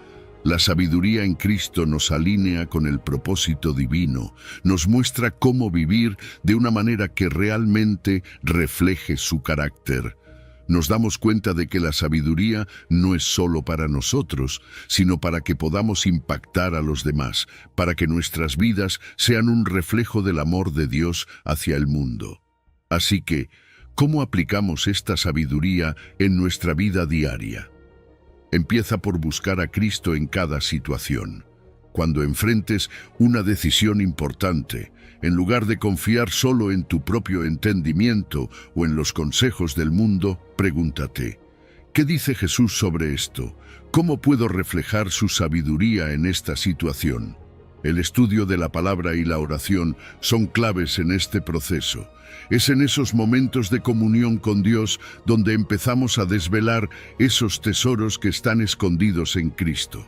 La sabiduría en Cristo nos alinea con el propósito divino, nos muestra cómo vivir de una manera que realmente refleje su carácter. Nos damos cuenta de que la sabiduría no es solo para nosotros, sino para que podamos impactar a los demás, para que nuestras vidas sean un reflejo del amor de Dios hacia el mundo. Así que, ¿cómo aplicamos esta sabiduría en nuestra vida diaria? Empieza por buscar a Cristo en cada situación. cuando enfrentes una decisión importante. En lugar de confiar solo en tu propio entendimiento o en los consejos del mundo, pregúntate: ¿qué dice Jesús sobre esto? ¿Cómo puedo reflejar su sabiduría en esta situación? El estudio de la palabra y la oración son claves en este proceso. Es en esos momentos de comunión con Dios donde empezamos a desvelar esos tesoros que están escondidos en Cristo.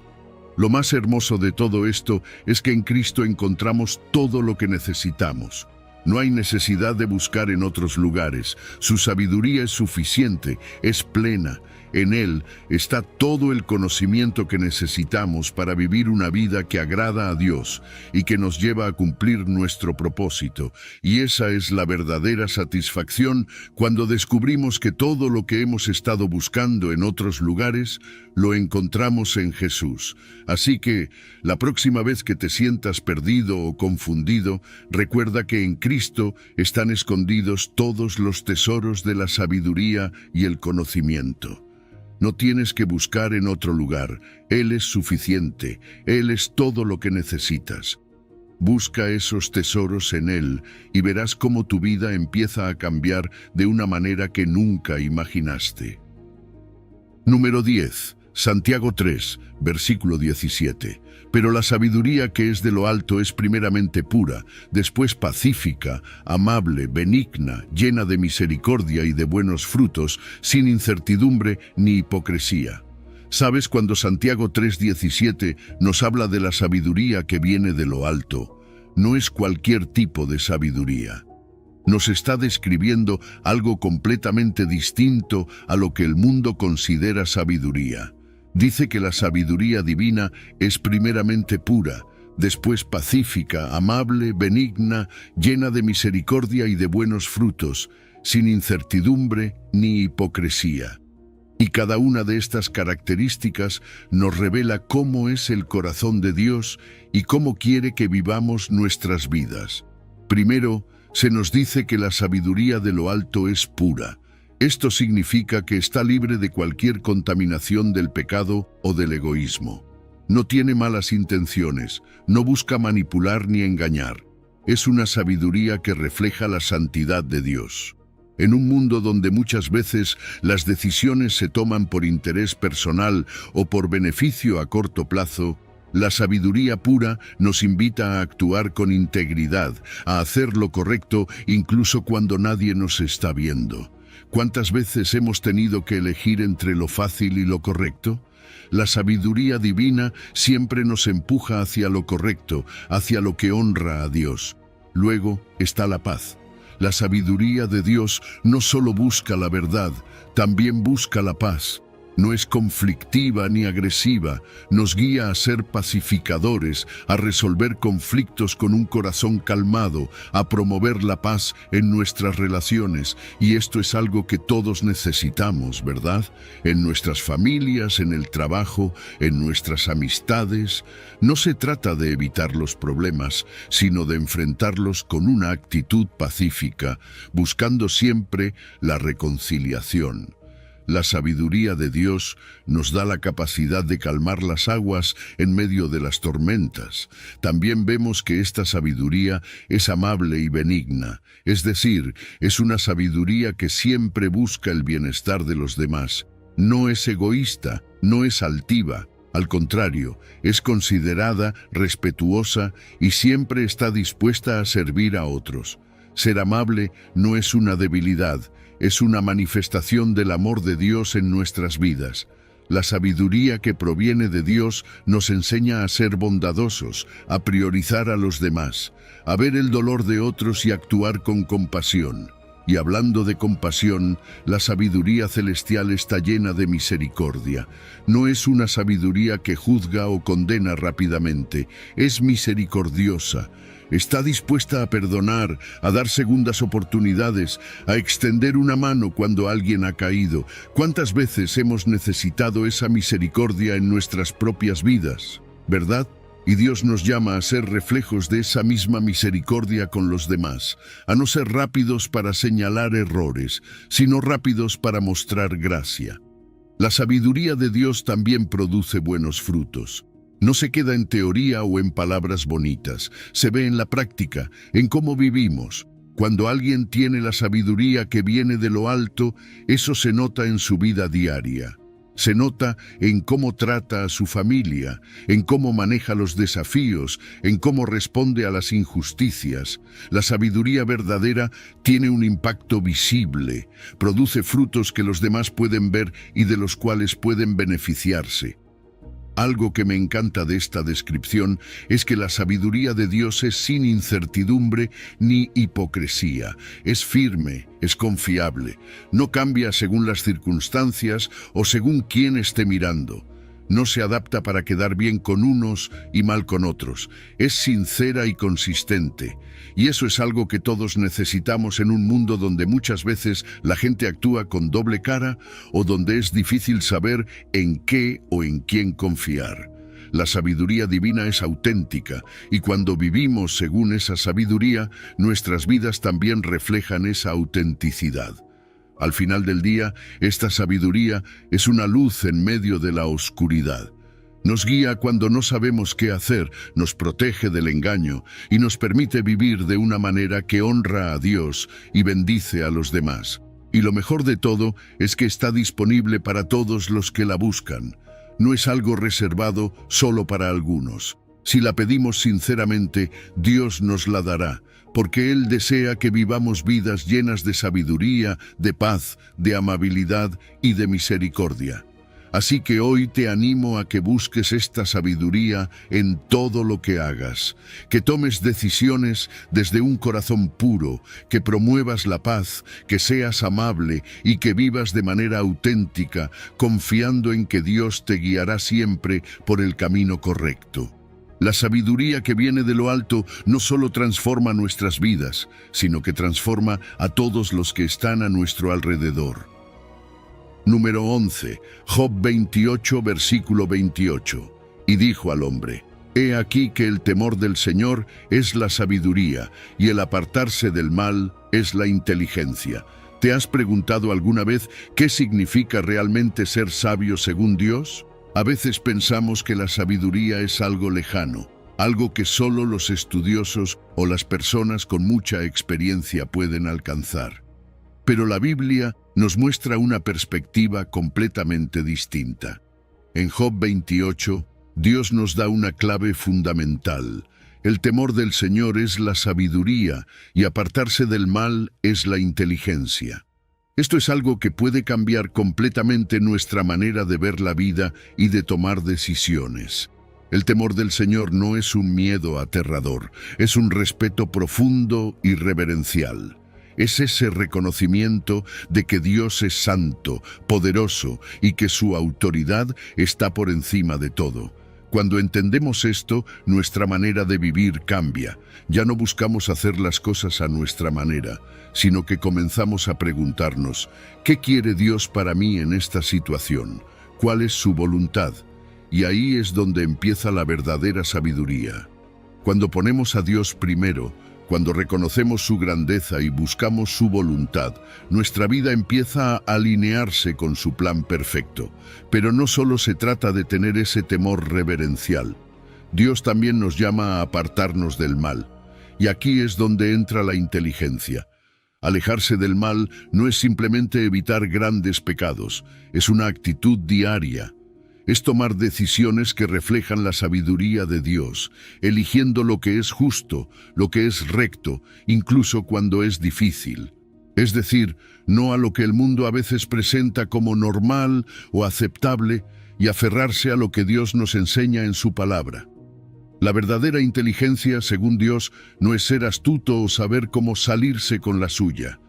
Lo más hermoso de todo esto es que en Cristo encontramos todo lo que necesitamos. No hay necesidad de buscar en otros lugares. Su sabiduría es suficiente, es plena. En Él está todo el conocimiento que necesitamos para vivir una vida que agrada a Dios y que nos lleva a cumplir nuestro propósito. Y esa es la verdadera satisfacción cuando descubrimos que todo lo que hemos estado buscando en otros lugares lo encontramos en Jesús. Así que, la próxima vez que te sientas perdido o confundido, recuerda que en Cristo están escondidos todos los tesoros de la sabiduría y el conocimiento. No tienes que buscar en otro lugar. Él es suficiente. Él es todo lo que necesitas. Busca esos tesoros en Él y verás cómo tu vida empieza a cambiar de una manera que nunca imaginaste. Número 10. Santiago 3, versículo 17. Pero la sabiduría que es de lo alto es primeramente pura, después pacífica, amable, benigna, llena de misericordia y de buenos frutos, sin incertidumbre ni hipocresía. ¿Sabes? Cuando Santiago 3:17 nos habla de la sabiduría que viene de lo alto, no es cualquier tipo de sabiduría. Nos está describiendo algo completamente distinto a lo que el mundo considera sabiduría. Dice que la sabiduría divina es primeramente pura, después pacífica, amable, benigna, llena de misericordia y de buenos frutos, sin incertidumbre ni hipocresía. Y cada una de estas características nos revela cómo es el corazón de Dios y cómo quiere que vivamos nuestras vidas. Primero, se nos dice que la sabiduría de lo alto es pura. Esto significa que está libre de cualquier contaminación del pecado o del egoísmo. No tiene malas intenciones, no busca manipular ni engañar. Es una sabiduría que refleja la santidad de Dios. En un mundo donde muchas veces las decisiones se toman por interés personal o por beneficio a corto plazo, la sabiduría pura nos invita a actuar con integridad, a hacer lo correcto incluso cuando nadie nos está viendo. ¿Cuántas veces hemos tenido que elegir entre lo fácil y lo correcto? La sabiduría divina siempre nos empuja hacia lo correcto, hacia lo que honra a Dios. Luego está la paz. La sabiduría de Dios no solo busca la verdad, también busca la paz. No es conflictiva ni agresiva, nos guía a ser pacificadores, a resolver conflictos con un corazón calmado, a promover la paz en nuestras relaciones. Y esto es algo que todos necesitamos, ¿verdad? En nuestras familias, en el trabajo, en nuestras amistades. No se trata de evitar los problemas, sino de enfrentarlos con una actitud pacífica, buscando siempre la reconciliación. La sabiduría de Dios nos da la capacidad de calmar las aguas en medio de las tormentas. También vemos que esta sabiduría es amable y benigna, es decir, es una sabiduría que siempre busca el bienestar de los demás. No es egoísta, no es altiva. Al contrario, es considerada, respetuosa y siempre está dispuesta a servir a otros. Ser amable no es una debilidad, es una manifestación del amor de Dios en nuestras vidas. La sabiduría que proviene de Dios nos enseña a ser bondadosos, a priorizar a los demás, a ver el dolor de otros y actuar con compasión. Y hablando de compasión, la sabiduría celestial está llena de misericordia. No es una sabiduría que juzga o condena rápidamente, es misericordiosa. Está dispuesta a perdonar, a dar segundas oportunidades, a extender una mano cuando alguien ha caído. ¿Cuántas veces hemos necesitado esa misericordia en nuestras propias vidas? ¿Verdad? Y Dios nos llama a ser reflejos de esa misma misericordia con los demás, a no ser rápidos para señalar errores, sino rápidos para mostrar gracia. La sabiduría de Dios también produce buenos frutos. No se queda en teoría o en palabras bonitas, se ve en la práctica, en cómo vivimos. Cuando alguien tiene la sabiduría que viene de lo alto, eso se nota en su vida diaria. Se nota en cómo trata a su familia, en cómo maneja los desafíos, en cómo responde a las injusticias. La sabiduría verdadera tiene un impacto visible, produce frutos que los demás pueden ver y de los cuales pueden beneficiarse. Algo que me encanta de esta descripción es que la sabiduría de Dios es sin incertidumbre ni hipocresía. Es firme, es confiable, no cambia según las circunstancias o según quién esté mirando. No se adapta para quedar bien con unos y mal con otros. Es sincera y consistente. Y eso es algo que todos necesitamos en un mundo donde muchas veces la gente actúa con doble cara o donde es difícil saber en qué o en quién confiar. La sabiduría divina es auténtica y cuando vivimos según esa sabiduría, nuestras vidas también reflejan esa autenticidad. Al final del día, esta sabiduría es una luz en medio de la oscuridad. Nos guía cuando no sabemos qué hacer, nos protege del engaño y nos permite vivir de una manera que honra a Dios y bendice a los demás. Y lo mejor de todo es que está disponible para todos los que la buscan. No es algo reservado solo para algunos. Si la pedimos sinceramente, Dios nos la dará, porque Él desea que vivamos vidas llenas de sabiduría, de paz, de amabilidad y de misericordia. Así que hoy te animo a que busques esta sabiduría en todo lo que hagas, que tomes decisiones desde un corazón puro, que promuevas la paz, que seas amable y que vivas de manera auténtica, confiando en que Dios te guiará siempre por el camino correcto. La sabiduría que viene de lo alto no solo transforma nuestras vidas, sino que transforma a todos los que están a nuestro alrededor. Número 11. Job 28, versículo 28. Y dijo al hombre: He aquí que el temor del Señor es la sabiduría, y el apartarse del mal es la inteligencia. ¿Te has preguntado alguna vez qué significa realmente ser sabio según Dios? A veces pensamos que la sabiduría es algo lejano, algo que solo los estudiosos o las personas con mucha experiencia pueden alcanzar. Pero la Biblia nos muestra una perspectiva completamente distinta. En Job 28, Dios nos da una clave fundamental. El temor del Señor es la sabiduría y apartarse del mal es la inteligencia. Esto es algo que puede cambiar completamente nuestra manera de ver la vida y de tomar decisiones. El temor del Señor no es un miedo aterrador, es un respeto profundo y reverencial. Es ese reconocimiento de que Dios es santo, poderoso y que su autoridad está por encima de todo. Cuando entendemos esto, nuestra manera de vivir cambia. Ya no buscamos hacer las cosas a nuestra manera, sino que comenzamos a preguntarnos: ¿qué quiere Dios para mí en esta situación? ¿Cuál es su voluntad? Y ahí es donde empieza la verdadera sabiduría. Cuando ponemos a Dios primero, cuando reconocemos su grandeza y buscamos su voluntad, nuestra vida empieza a alinearse con su plan perfecto. Pero no solo se trata de tener ese temor reverencial. Dios también nos llama a apartarnos del mal. Y aquí es donde entra la inteligencia. Alejarse del mal no es simplemente evitar grandes pecados, es una actitud diaria. Es tomar decisiones que reflejan la sabiduría de Dios, eligiendo lo que es justo, lo que es recto, incluso cuando es difícil. Es decir, no a lo que el mundo a veces presenta como normal o aceptable, y aferrarse a lo que Dios nos enseña en su palabra. La verdadera inteligencia, según Dios, no es ser astuto o saber cómo salirse con la suya.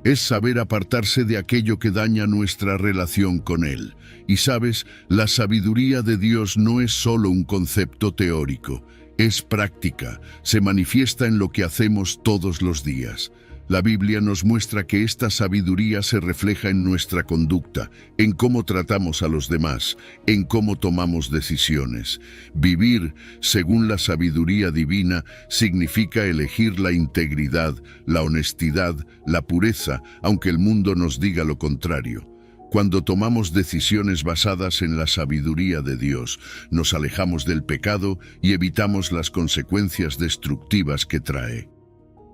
Es saber apartarse de aquello que daña nuestra relación con Él. Y sabes, la sabiduría de Dios no es solo un concepto teórico, es práctica, se manifiesta en lo que hacemos todos los días. La Biblia nos muestra que esta sabiduría se refleja en nuestra conducta, en cómo tratamos a los demás, en cómo tomamos decisiones. Vivir según la sabiduría divina significa elegir la integridad, la honestidad, la pureza, aunque el mundo nos diga lo contrario. Cuando tomamos decisiones basadas en la sabiduría de Dios, nos alejamos del pecado y evitamos las consecuencias destructivas que trae.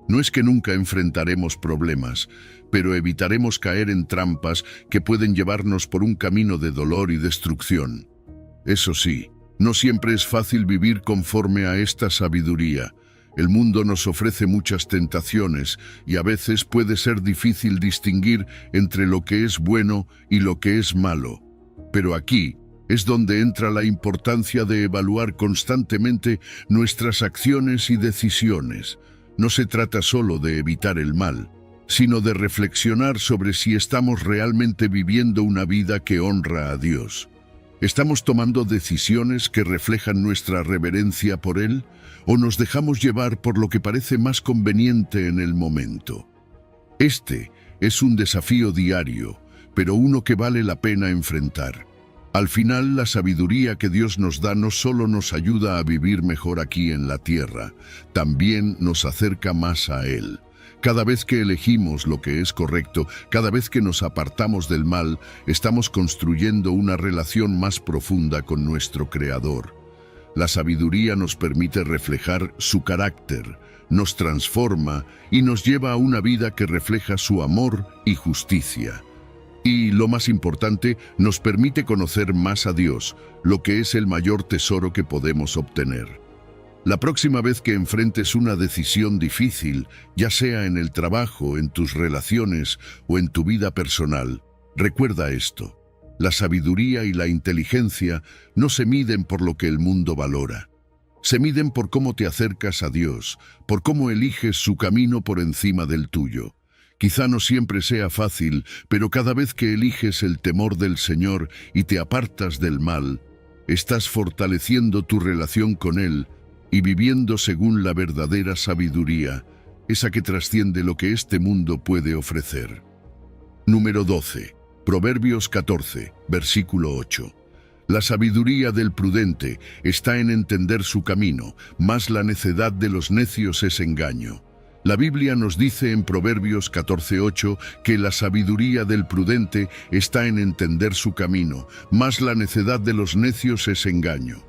No es que nunca enfrentaremos problemas, pero evitaremos caer en trampas que pueden llevarnos por un camino de dolor y destrucción. Eso sí, no siempre es fácil vivir conforme a esta sabiduría. El mundo nos ofrece muchas tentaciones y a veces puede ser difícil distinguir entre lo que es bueno y lo que es malo. Pero aquí es donde entra la importancia de evaluar constantemente nuestras acciones y decisiones. No se trata solo de evitar el mal, sino de reflexionar sobre si estamos realmente viviendo una vida que honra a Dios. ¿Estamos tomando decisiones que reflejan nuestra reverencia por Él o nos dejamos llevar por lo que parece más conveniente en el momento? Este es un desafío diario, pero uno que vale la pena enfrentar. Al final, la sabiduría que Dios nos da no solo nos ayuda a vivir mejor aquí en la tierra, también nos acerca más a Él. Cada vez que elegimos lo que es correcto, cada vez que nos apartamos del mal, estamos construyendo una relación más profunda con nuestro Creador. La sabiduría nos permite reflejar su carácter, nos transforma y nos lleva a una vida que refleja su amor y justicia. Y, lo más importante, nos permite conocer más a Dios, lo que es el mayor tesoro que podemos obtener. La próxima vez que enfrentes una decisión difícil, ya sea en el trabajo, en tus relaciones o en tu vida personal, recuerda esto. La sabiduría y la inteligencia no se miden por lo que el mundo valora. Se miden por cómo te acercas a Dios, por cómo eliges su camino por encima del tuyo. Quizá no siempre sea fácil, pero cada vez que eliges el temor del Señor y te apartas del mal, estás fortaleciendo tu relación con Él y viviendo según la verdadera sabiduría, esa que trasciende lo que este mundo puede ofrecer. Número 12. Proverbios 14, versículo 8. La sabiduría del prudente está en entender su camino, mas la necedad de los necios es engaño. La Biblia nos dice en Proverbios 14:8 que la sabiduría del prudente está en entender su camino, mas la necedad de los necios es engaño.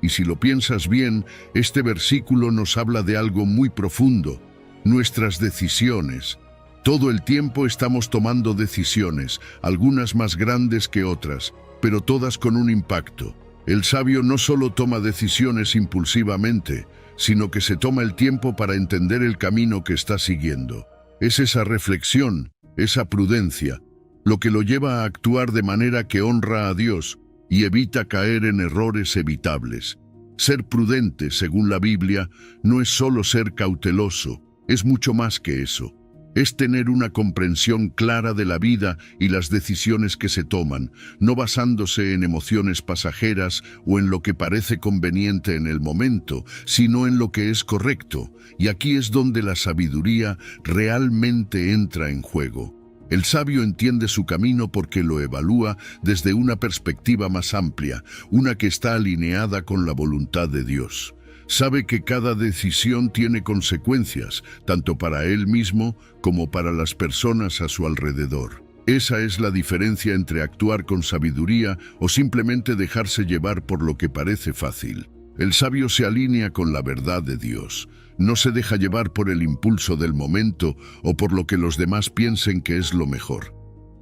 Y si lo piensas bien, este versículo nos habla de algo muy profundo, nuestras decisiones. Todo el tiempo estamos tomando decisiones, algunas más grandes que otras, pero todas con un impacto. El sabio no solo toma decisiones impulsivamente, sino que se toma el tiempo para entender el camino que está siguiendo. Es esa reflexión, esa prudencia, lo que lo lleva a actuar de manera que honra a Dios y evita caer en errores evitables. Ser prudente, según la Biblia, no es solo ser cauteloso, es mucho más que eso. Es tener una comprensión clara de la vida y las decisiones que se toman, no basándose en emociones pasajeras o en lo que parece conveniente en el momento, sino en lo que es correcto. Y aquí es donde la sabiduría realmente entra en juego. El sabio entiende su camino porque lo evalúa desde una perspectiva más amplia, una que está alineada con la voluntad de Dios. Sabe que cada decisión tiene consecuencias, tanto para él mismo como para las personas a su alrededor. Esa es la diferencia entre actuar con sabiduría o simplemente dejarse llevar por lo que parece fácil. El sabio se alinea con la verdad de Dios. No se deja llevar por el impulso del momento o por lo que los demás piensen que es lo mejor.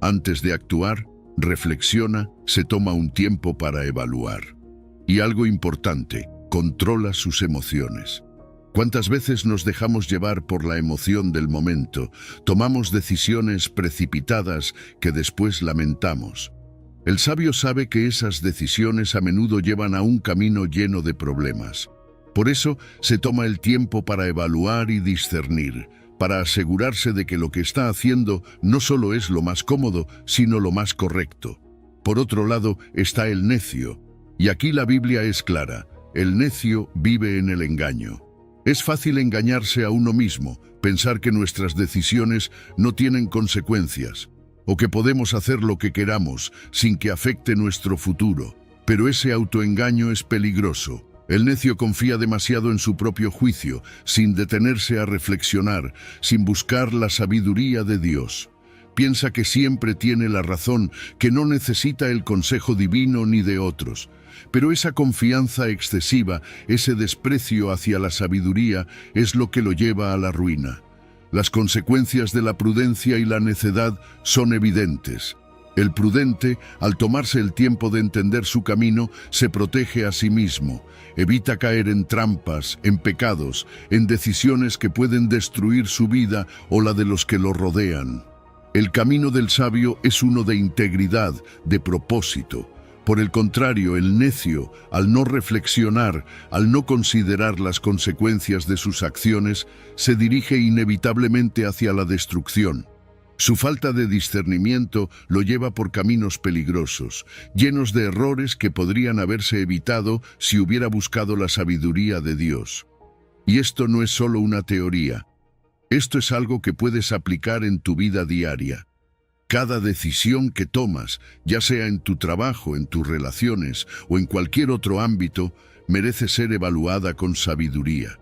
Antes de actuar, reflexiona, se toma un tiempo para evaluar. Y algo importante, controla sus emociones. ¿Cuántas veces nos dejamos llevar por la emoción del momento? Tomamos decisiones precipitadas que después lamentamos. El sabio sabe que esas decisiones a menudo llevan a un camino lleno de problemas. Por eso se toma el tiempo para evaluar y discernir, para asegurarse de que lo que está haciendo no solo es lo más cómodo, sino lo más correcto. Por otro lado está el necio, y aquí la Biblia es clara. El necio vive en el engaño. Es fácil engañarse a uno mismo, pensar que nuestras decisiones no tienen consecuencias, o que podemos hacer lo que queramos sin que afecte nuestro futuro. Pero ese autoengaño es peligroso. El necio confía demasiado en su propio juicio, sin detenerse a reflexionar, sin buscar la sabiduría de Dios. Piensa que siempre tiene la razón, que no necesita el consejo divino ni de otros. Pero esa confianza excesiva, ese desprecio hacia la sabiduría, es lo que lo lleva a la ruina. Las consecuencias de la prudencia y la necedad son evidentes. El prudente, al tomarse el tiempo de entender su camino, se protege a sí mismo, evita caer en trampas, en pecados, en decisiones que pueden destruir su vida o la de los que lo rodean. El camino del sabio es uno de integridad, de propósito. Por el contrario, el necio, al no reflexionar, al no considerar las consecuencias de sus acciones, se dirige inevitablemente hacia la destrucción. Su falta de discernimiento lo lleva por caminos peligrosos, llenos de errores que podrían haberse evitado si hubiera buscado la sabiduría de Dios. Y esto no es solo una teoría. Esto es algo que puedes aplicar en tu vida diaria. Cada decisión que tomas, ya sea en tu trabajo, en tus relaciones o en cualquier otro ámbito, merece ser evaluada con sabiduría.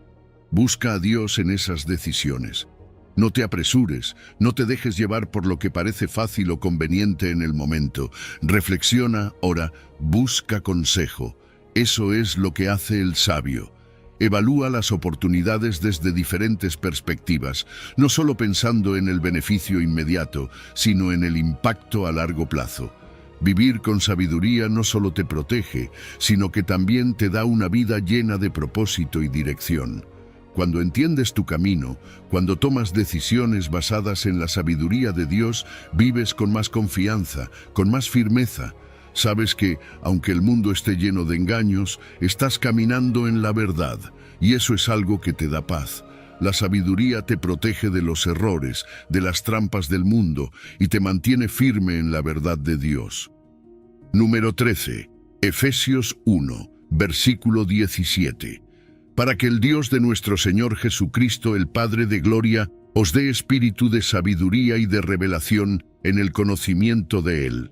Busca a Dios en esas decisiones. No te apresures, no te dejes llevar por lo que parece fácil o conveniente en el momento. Reflexiona, ora, busca consejo. Eso es lo que hace el sabio. Evalúa las oportunidades desde diferentes perspectivas, no solo pensando en el beneficio inmediato, sino en el impacto a largo plazo. Vivir con sabiduría no solo te protege, sino que también te da una vida llena de propósito y dirección. Cuando entiendes tu camino, cuando tomas decisiones basadas en la sabiduría de Dios, vives con más confianza, con más firmeza. Sabes que, aunque el mundo esté lleno de engaños, estás caminando en la verdad, y eso es algo que te da paz. La sabiduría te protege de los errores, de las trampas del mundo, y te mantiene firme en la verdad de Dios. Número 13. Efesios 1, versículo 17. Para que el Dios de nuestro Señor Jesucristo, el Padre de gloria, os dé espíritu de sabiduría y de revelación en el conocimiento de Él.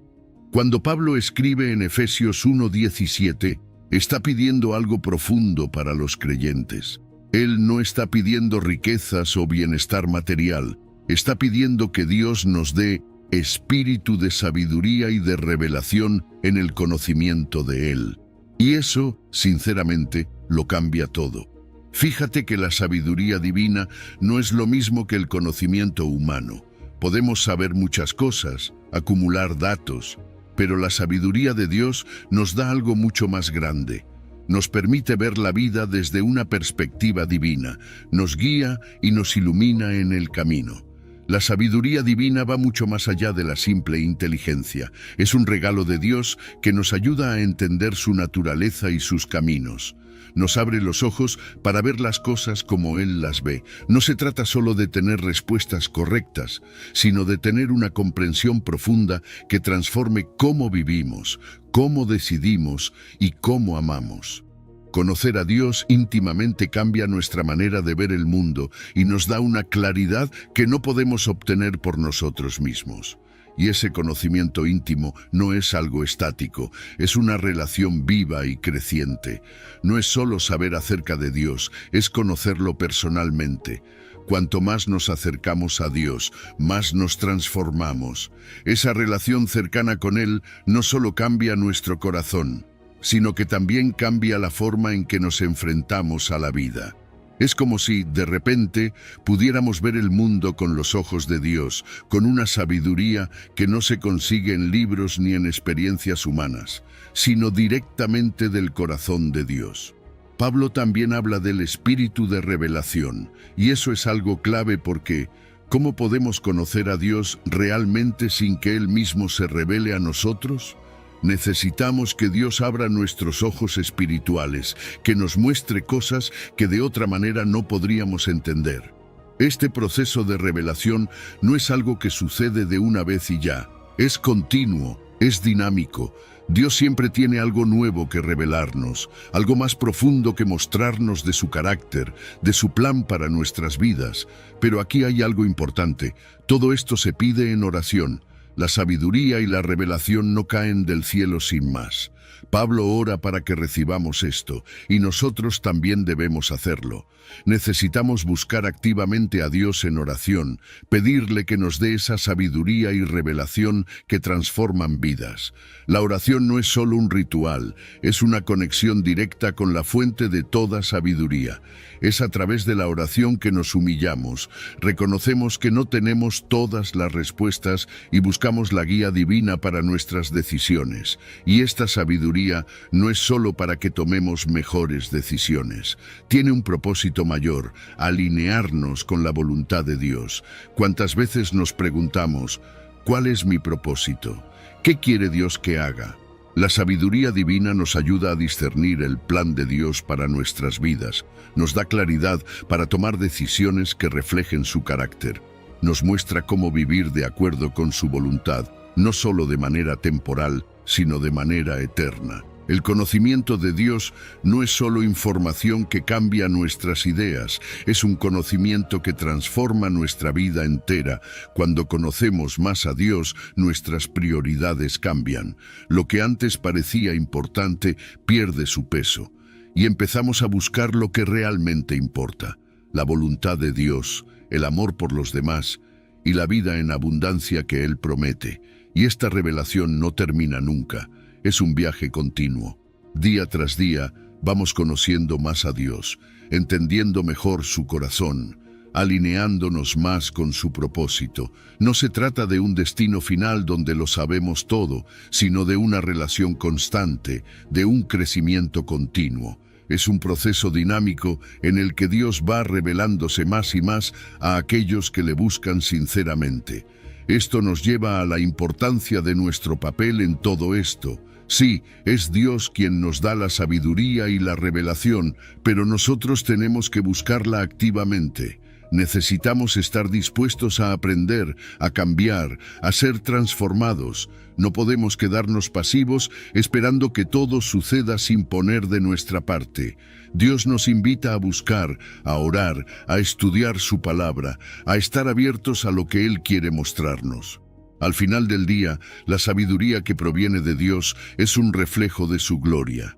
Cuando Pablo escribe en Efesios 1:17, está pidiendo algo profundo para los creyentes. Él no está pidiendo riquezas o bienestar material, está pidiendo que Dios nos dé espíritu de sabiduría y de revelación en el conocimiento de Él. Y eso, sinceramente, lo cambia todo. Fíjate que la sabiduría divina no es lo mismo que el conocimiento humano. Podemos saber muchas cosas, acumular datos, pero la sabiduría de Dios nos da algo mucho más grande. Nos permite ver la vida desde una perspectiva divina, nos guía y nos ilumina en el camino. La sabiduría divina va mucho más allá de la simple inteligencia. Es un regalo de Dios que nos ayuda a entender su naturaleza y sus caminos. Nos abre los ojos para ver las cosas como Él las ve. No se trata solo de tener respuestas correctas, sino de tener una comprensión profunda que transforme cómo vivimos, cómo decidimos y cómo amamos. Conocer a Dios íntimamente cambia nuestra manera de ver el mundo y nos da una claridad que no podemos obtener por nosotros mismos. Y ese conocimiento íntimo no es algo estático, es una relación viva y creciente. No es solo saber acerca de Dios, es conocerlo personalmente. Cuanto más nos acercamos a Dios, más nos transformamos. Esa relación cercana con Él no solo cambia nuestro corazón, sino que también cambia la forma en que nos enfrentamos a la vida. Es como si, de repente, pudiéramos ver el mundo con los ojos de Dios, con una sabiduría que no se consigue en libros ni en experiencias humanas, sino directamente del corazón de Dios. Pablo también habla del espíritu de revelación, y eso es algo clave porque, ¿cómo podemos conocer a Dios realmente sin que Él mismo se revele a nosotros? Necesitamos que Dios abra nuestros ojos espirituales, que nos muestre cosas que de otra manera no podríamos entender. Este proceso de revelación no es algo que sucede de una vez y ya. Es continuo, es dinámico. Dios siempre tiene algo nuevo que revelarnos, algo más profundo que mostrarnos de su carácter, de su plan para nuestras vidas. Pero aquí hay algo importante. Todo esto se pide en oración. La sabiduría y la revelación no caen del cielo sin más. Pablo ora para que recibamos esto, y nosotros también debemos hacerlo. Necesitamos buscar activamente a Dios en oración, pedirle que nos dé esa sabiduría y revelación que transforman vidas. La oración no es solo un ritual, es una conexión directa con la fuente de toda sabiduría. Es a través de la oración que nos humillamos, reconocemos que no tenemos todas las respuestas y buscamos la guía divina para nuestras decisiones. Y esta sabiduría no es solo para que tomemos mejores decisiones. Tiene un propósito mayor, alinearnos con la voluntad de Dios. ¿Cuántas veces nos preguntamos, ¿cuál es mi propósito? ¿Qué quiere Dios que haga? La sabiduría divina nos ayuda a discernir el plan de Dios para nuestras vidas, nos da claridad para tomar decisiones que reflejen su carácter, nos muestra cómo vivir de acuerdo con su voluntad, no solo de manera temporal, sino de manera eterna. El conocimiento de Dios no es solo información que cambia nuestras ideas, es un conocimiento que transforma nuestra vida entera. Cuando conocemos más a Dios, nuestras prioridades cambian. Lo que antes parecía importante pierde su peso y empezamos a buscar lo que realmente importa: la voluntad de Dios, el amor por los demás y la vida en abundancia que Él promete. Y esta revelación no termina nunca. Es un viaje continuo. Día tras día vamos conociendo más a Dios, entendiendo mejor su corazón, alineándonos más con su propósito. No se trata de un destino final donde lo sabemos todo, sino de una relación constante, de un crecimiento continuo. Es un proceso dinámico en el que Dios va revelándose más y más a aquellos que le buscan sinceramente. Esto nos lleva a la importancia de nuestro papel en todo esto. Sí, es Dios quien nos da la sabiduría y la revelación, pero nosotros tenemos que buscarla activamente. Necesitamos estar dispuestos a aprender, a cambiar, a ser transformados. No podemos quedarnos pasivos esperando que todo suceda sin poner de nuestra parte. Dios nos invita a buscar, a orar, a estudiar su palabra, a estar abiertos a lo que Él quiere mostrarnos. Al final del día, la sabiduría que proviene de Dios es un reflejo de su gloria.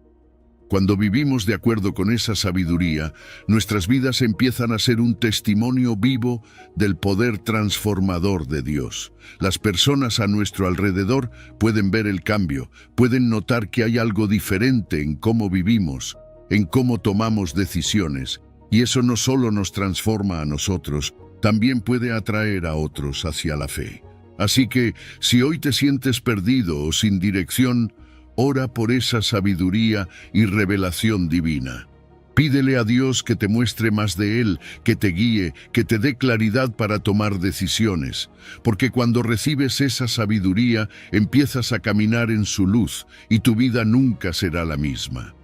Cuando vivimos de acuerdo con esa sabiduría, nuestras vidas empiezan a ser un testimonio vivo del poder transformador de Dios. Las personas a nuestro alrededor pueden ver el cambio, pueden notar que hay algo diferente en cómo vivimos, en cómo tomamos decisiones, y eso no solo nos transforma a nosotros, también puede atraer a otros hacia la fe. Así que, si hoy te sientes perdido o sin dirección, ora por esa sabiduría y revelación divina. Pídele a Dios que te muestre más de Él, que te guíe, que te dé claridad para tomar decisiones, porque cuando recibes esa sabiduría, empiezas a caminar en su luz y tu vida nunca será la misma.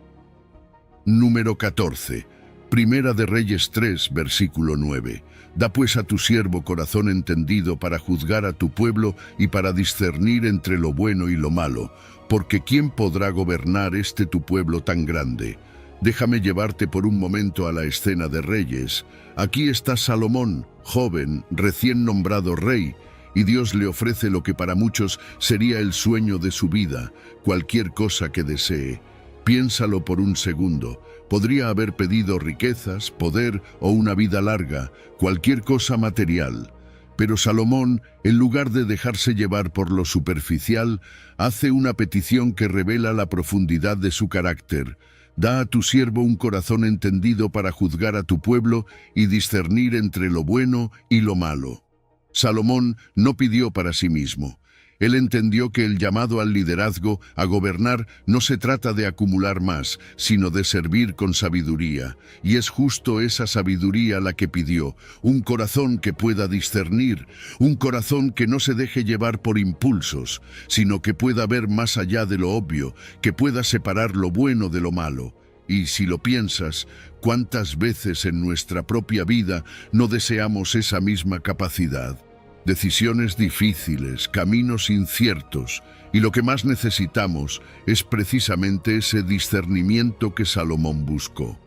Número 14. Primera de Reyes 3, versículo 9. Da pues a tu siervo corazón entendido para juzgar a tu pueblo y para discernir entre lo bueno y lo malo, porque ¿quién podrá gobernar tu pueblo tan grande? Déjame llevarte por un momento a la escena de Reyes. Aquí está Salomón, joven, recién nombrado rey, y Dios le ofrece lo que para muchos sería el sueño de su vida, cualquier cosa que desee. Piénsalo por un segundo. Podría haber pedido riquezas, poder o una vida larga, cualquier cosa material. Pero Salomón, en lugar de dejarse llevar por lo superficial, hace una petición que revela la profundidad de su carácter. Da a tu siervo un corazón entendido para juzgar a tu pueblo y discernir entre lo bueno y lo malo. Salomón no pidió para sí mismo. Él entendió que el llamado al liderazgo, a gobernar, no se trata de acumular más, sino de servir con sabiduría. Y es justo esa sabiduría la que pidió, un corazón que pueda discernir, un corazón que no se deje llevar por impulsos, sino que pueda ver más allá de lo obvio, que pueda separar lo bueno de lo malo. Y si lo piensas, ¿cuántas veces en nuestra propia vida no deseamos esa misma capacidad? Decisiones difíciles, caminos inciertos, y lo que más necesitamos es precisamente ese discernimiento que Salomón buscó.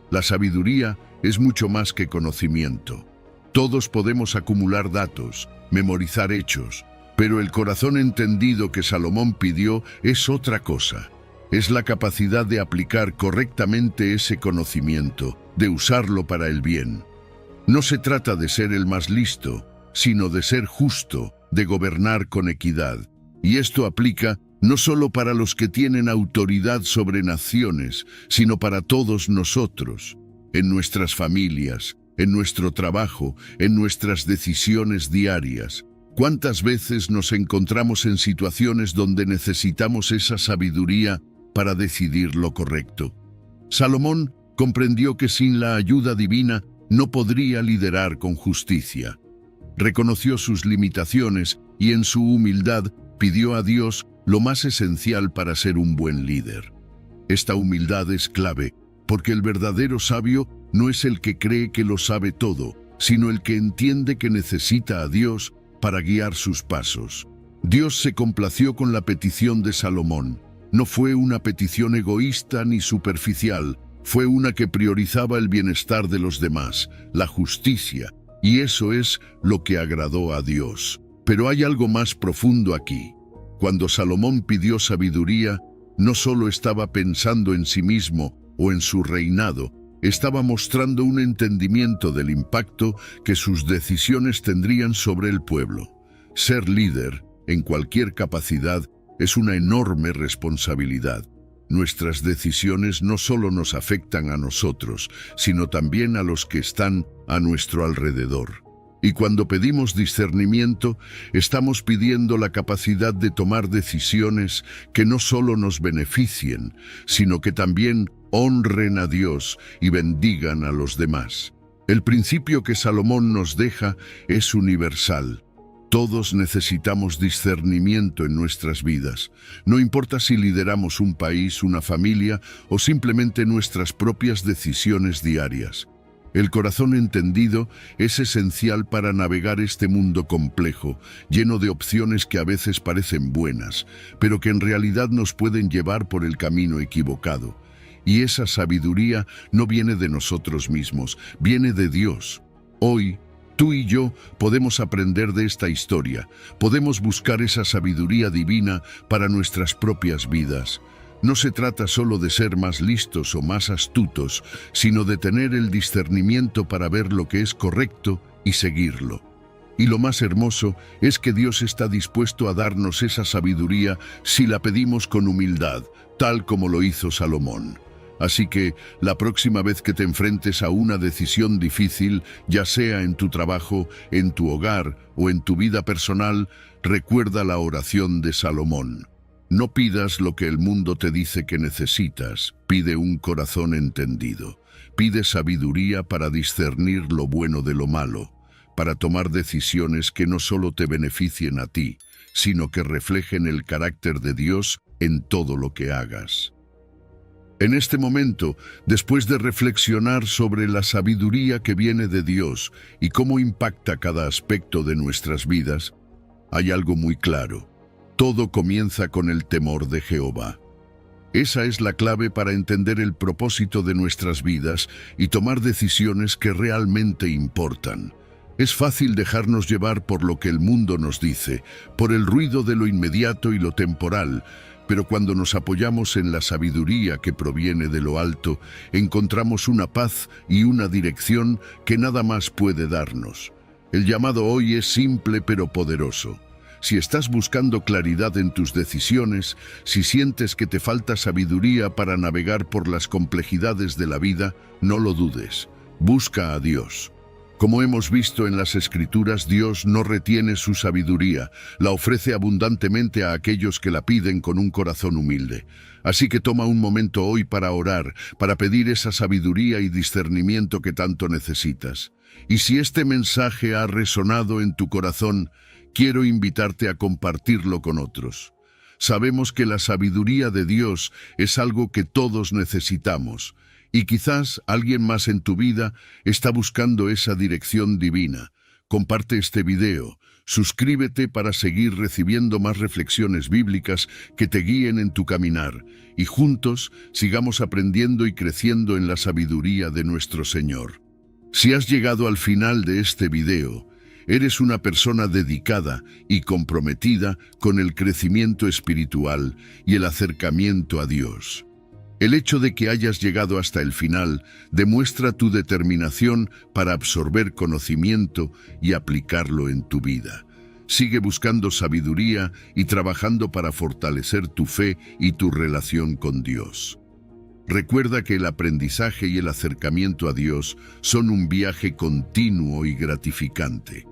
La sabiduría es mucho más que conocimiento. Todos podemos acumular datos, memorizar hechos, pero el corazón entendido que Salomón pidió es otra cosa. es la capacidad de aplicar correctamente ese conocimiento, de usarlo para el bien. No se trata de ser el más listo, sino de ser justo, de gobernar con equidad. Y esto aplica no solo para los que tienen autoridad sobre naciones, sino para todos nosotros, en nuestras familias, en nuestro trabajo, en nuestras decisiones diarias. ¿Cuántas veces nos encontramos en situaciones donde necesitamos esa sabiduría para decidir lo correcto? Salomón comprendió que sin la ayuda divina no podría liderar con justicia. Reconoció sus limitaciones y en su humildad pidió a Dios lo más esencial para ser un buen líder. Esta humildad es clave, porque el verdadero sabio no es el que cree que lo sabe todo, sino el que entiende que necesita a Dios para guiar sus pasos. Dios se complació con la petición de Salomón. No fue una petición egoísta ni superficial, fue una que priorizaba el bienestar de los demás, la justicia, y eso es lo que agradó a Dios. Pero hay algo más profundo aquí. Cuando Salomón pidió sabiduría, no solo estaba pensando en sí mismo o en su reinado, estaba mostrando un entendimiento del impacto que sus decisiones tendrían sobre el pueblo. Ser líder, en cualquier capacidad, es una enorme responsabilidad. Nuestras decisiones no solo nos afectan a nosotros, sino también a los que están a nuestro alrededor. Y cuando pedimos discernimiento, estamos pidiendo la capacidad de tomar decisiones que no solo nos beneficien, sino que también honren a Dios y bendigan a los demás. El principio que Salomón nos deja es universal. Todos necesitamos discernimiento en nuestras vidas. No importa si lideramos un país, una familia o simplemente nuestras propias decisiones diarias. El corazón entendido es esencial para navegar este mundo complejo, lleno de opciones que a veces parecen buenas, pero que en realidad nos pueden llevar por el camino equivocado. Y esa sabiduría no viene de nosotros mismos, viene de Dios. Hoy, tú y yo podemos aprender de esta historia, podemos buscar esa sabiduría divina para nuestras propias vidas. No se trata solo de ser más listos o más astutos, sino de tener el discernimiento para ver lo que es correcto y seguirlo. Y lo más hermoso es que Dios está dispuesto a darnos esa sabiduría si la pedimos con humildad, tal como lo hizo Salomón. Así que, la próxima vez que te enfrentes a una decisión difícil, ya sea en tu trabajo, en tu hogar o en tu vida personal, recuerda la oración de Salomón. No pidas lo que el mundo te dice que necesitas, pide un corazón entendido. Pide sabiduría para discernir lo bueno de lo malo, para tomar decisiones que no solo te beneficien a ti, sino que reflejen el carácter de Dios en todo lo que hagas. En este momento, después de reflexionar sobre la sabiduría que viene de Dios y cómo impacta cada aspecto de nuestras vidas, hay algo muy claro. Todo comienza con el temor de Jehová. Esa es la clave para entender el propósito de nuestras vidas y tomar decisiones que realmente importan. Es fácil dejarnos llevar por lo que el mundo nos dice, por el ruido de lo inmediato y lo temporal, pero cuando nos apoyamos en la sabiduría que proviene de lo alto, encontramos una paz y una dirección que nada más puede darnos. El llamado hoy es simple pero poderoso. Si estás buscando claridad en tus decisiones, si sientes que te falta sabiduría para navegar por las complejidades de la vida, no lo dudes. Busca a Dios. Como hemos visto en las Escrituras, Dios no retiene su sabiduría, la ofrece abundantemente a aquellos que la piden con un corazón humilde. Así que toma un momento hoy para orar, para pedir esa sabiduría y discernimiento que tanto necesitas. Y si este mensaje ha resonado en tu corazón, quiero invitarte a compartirlo con otros. Sabemos que la sabiduría de Dios es algo que todos necesitamos, y quizás alguien más en tu vida está buscando esa dirección divina. Comparte este video, suscríbete para seguir recibiendo más reflexiones bíblicas que te guíen en tu caminar, y juntos sigamos aprendiendo y creciendo en la sabiduría de nuestro Señor. Si has llegado al final de este video, Eres una persona dedicada y comprometida con el crecimiento espiritual y el acercamiento a Dios. El hecho de que hayas llegado hasta el final demuestra tu determinación para absorber conocimiento y aplicarlo en tu vida. Sigue buscando sabiduría y trabajando para fortalecer tu fe y tu relación con Dios. Recuerda que el aprendizaje y el acercamiento a Dios son un viaje continuo y gratificante.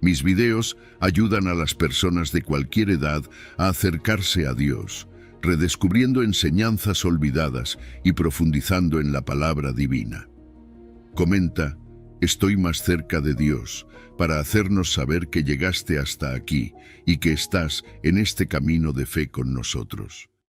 Mis videos ayudan a las personas de cualquier edad a acercarse a Dios, redescubriendo enseñanzas olvidadas y profundizando en la palabra divina. Comenta, estoy más cerca de Dios, para hacernos saber que llegaste hasta aquí y que estás en este camino de fe con nosotros.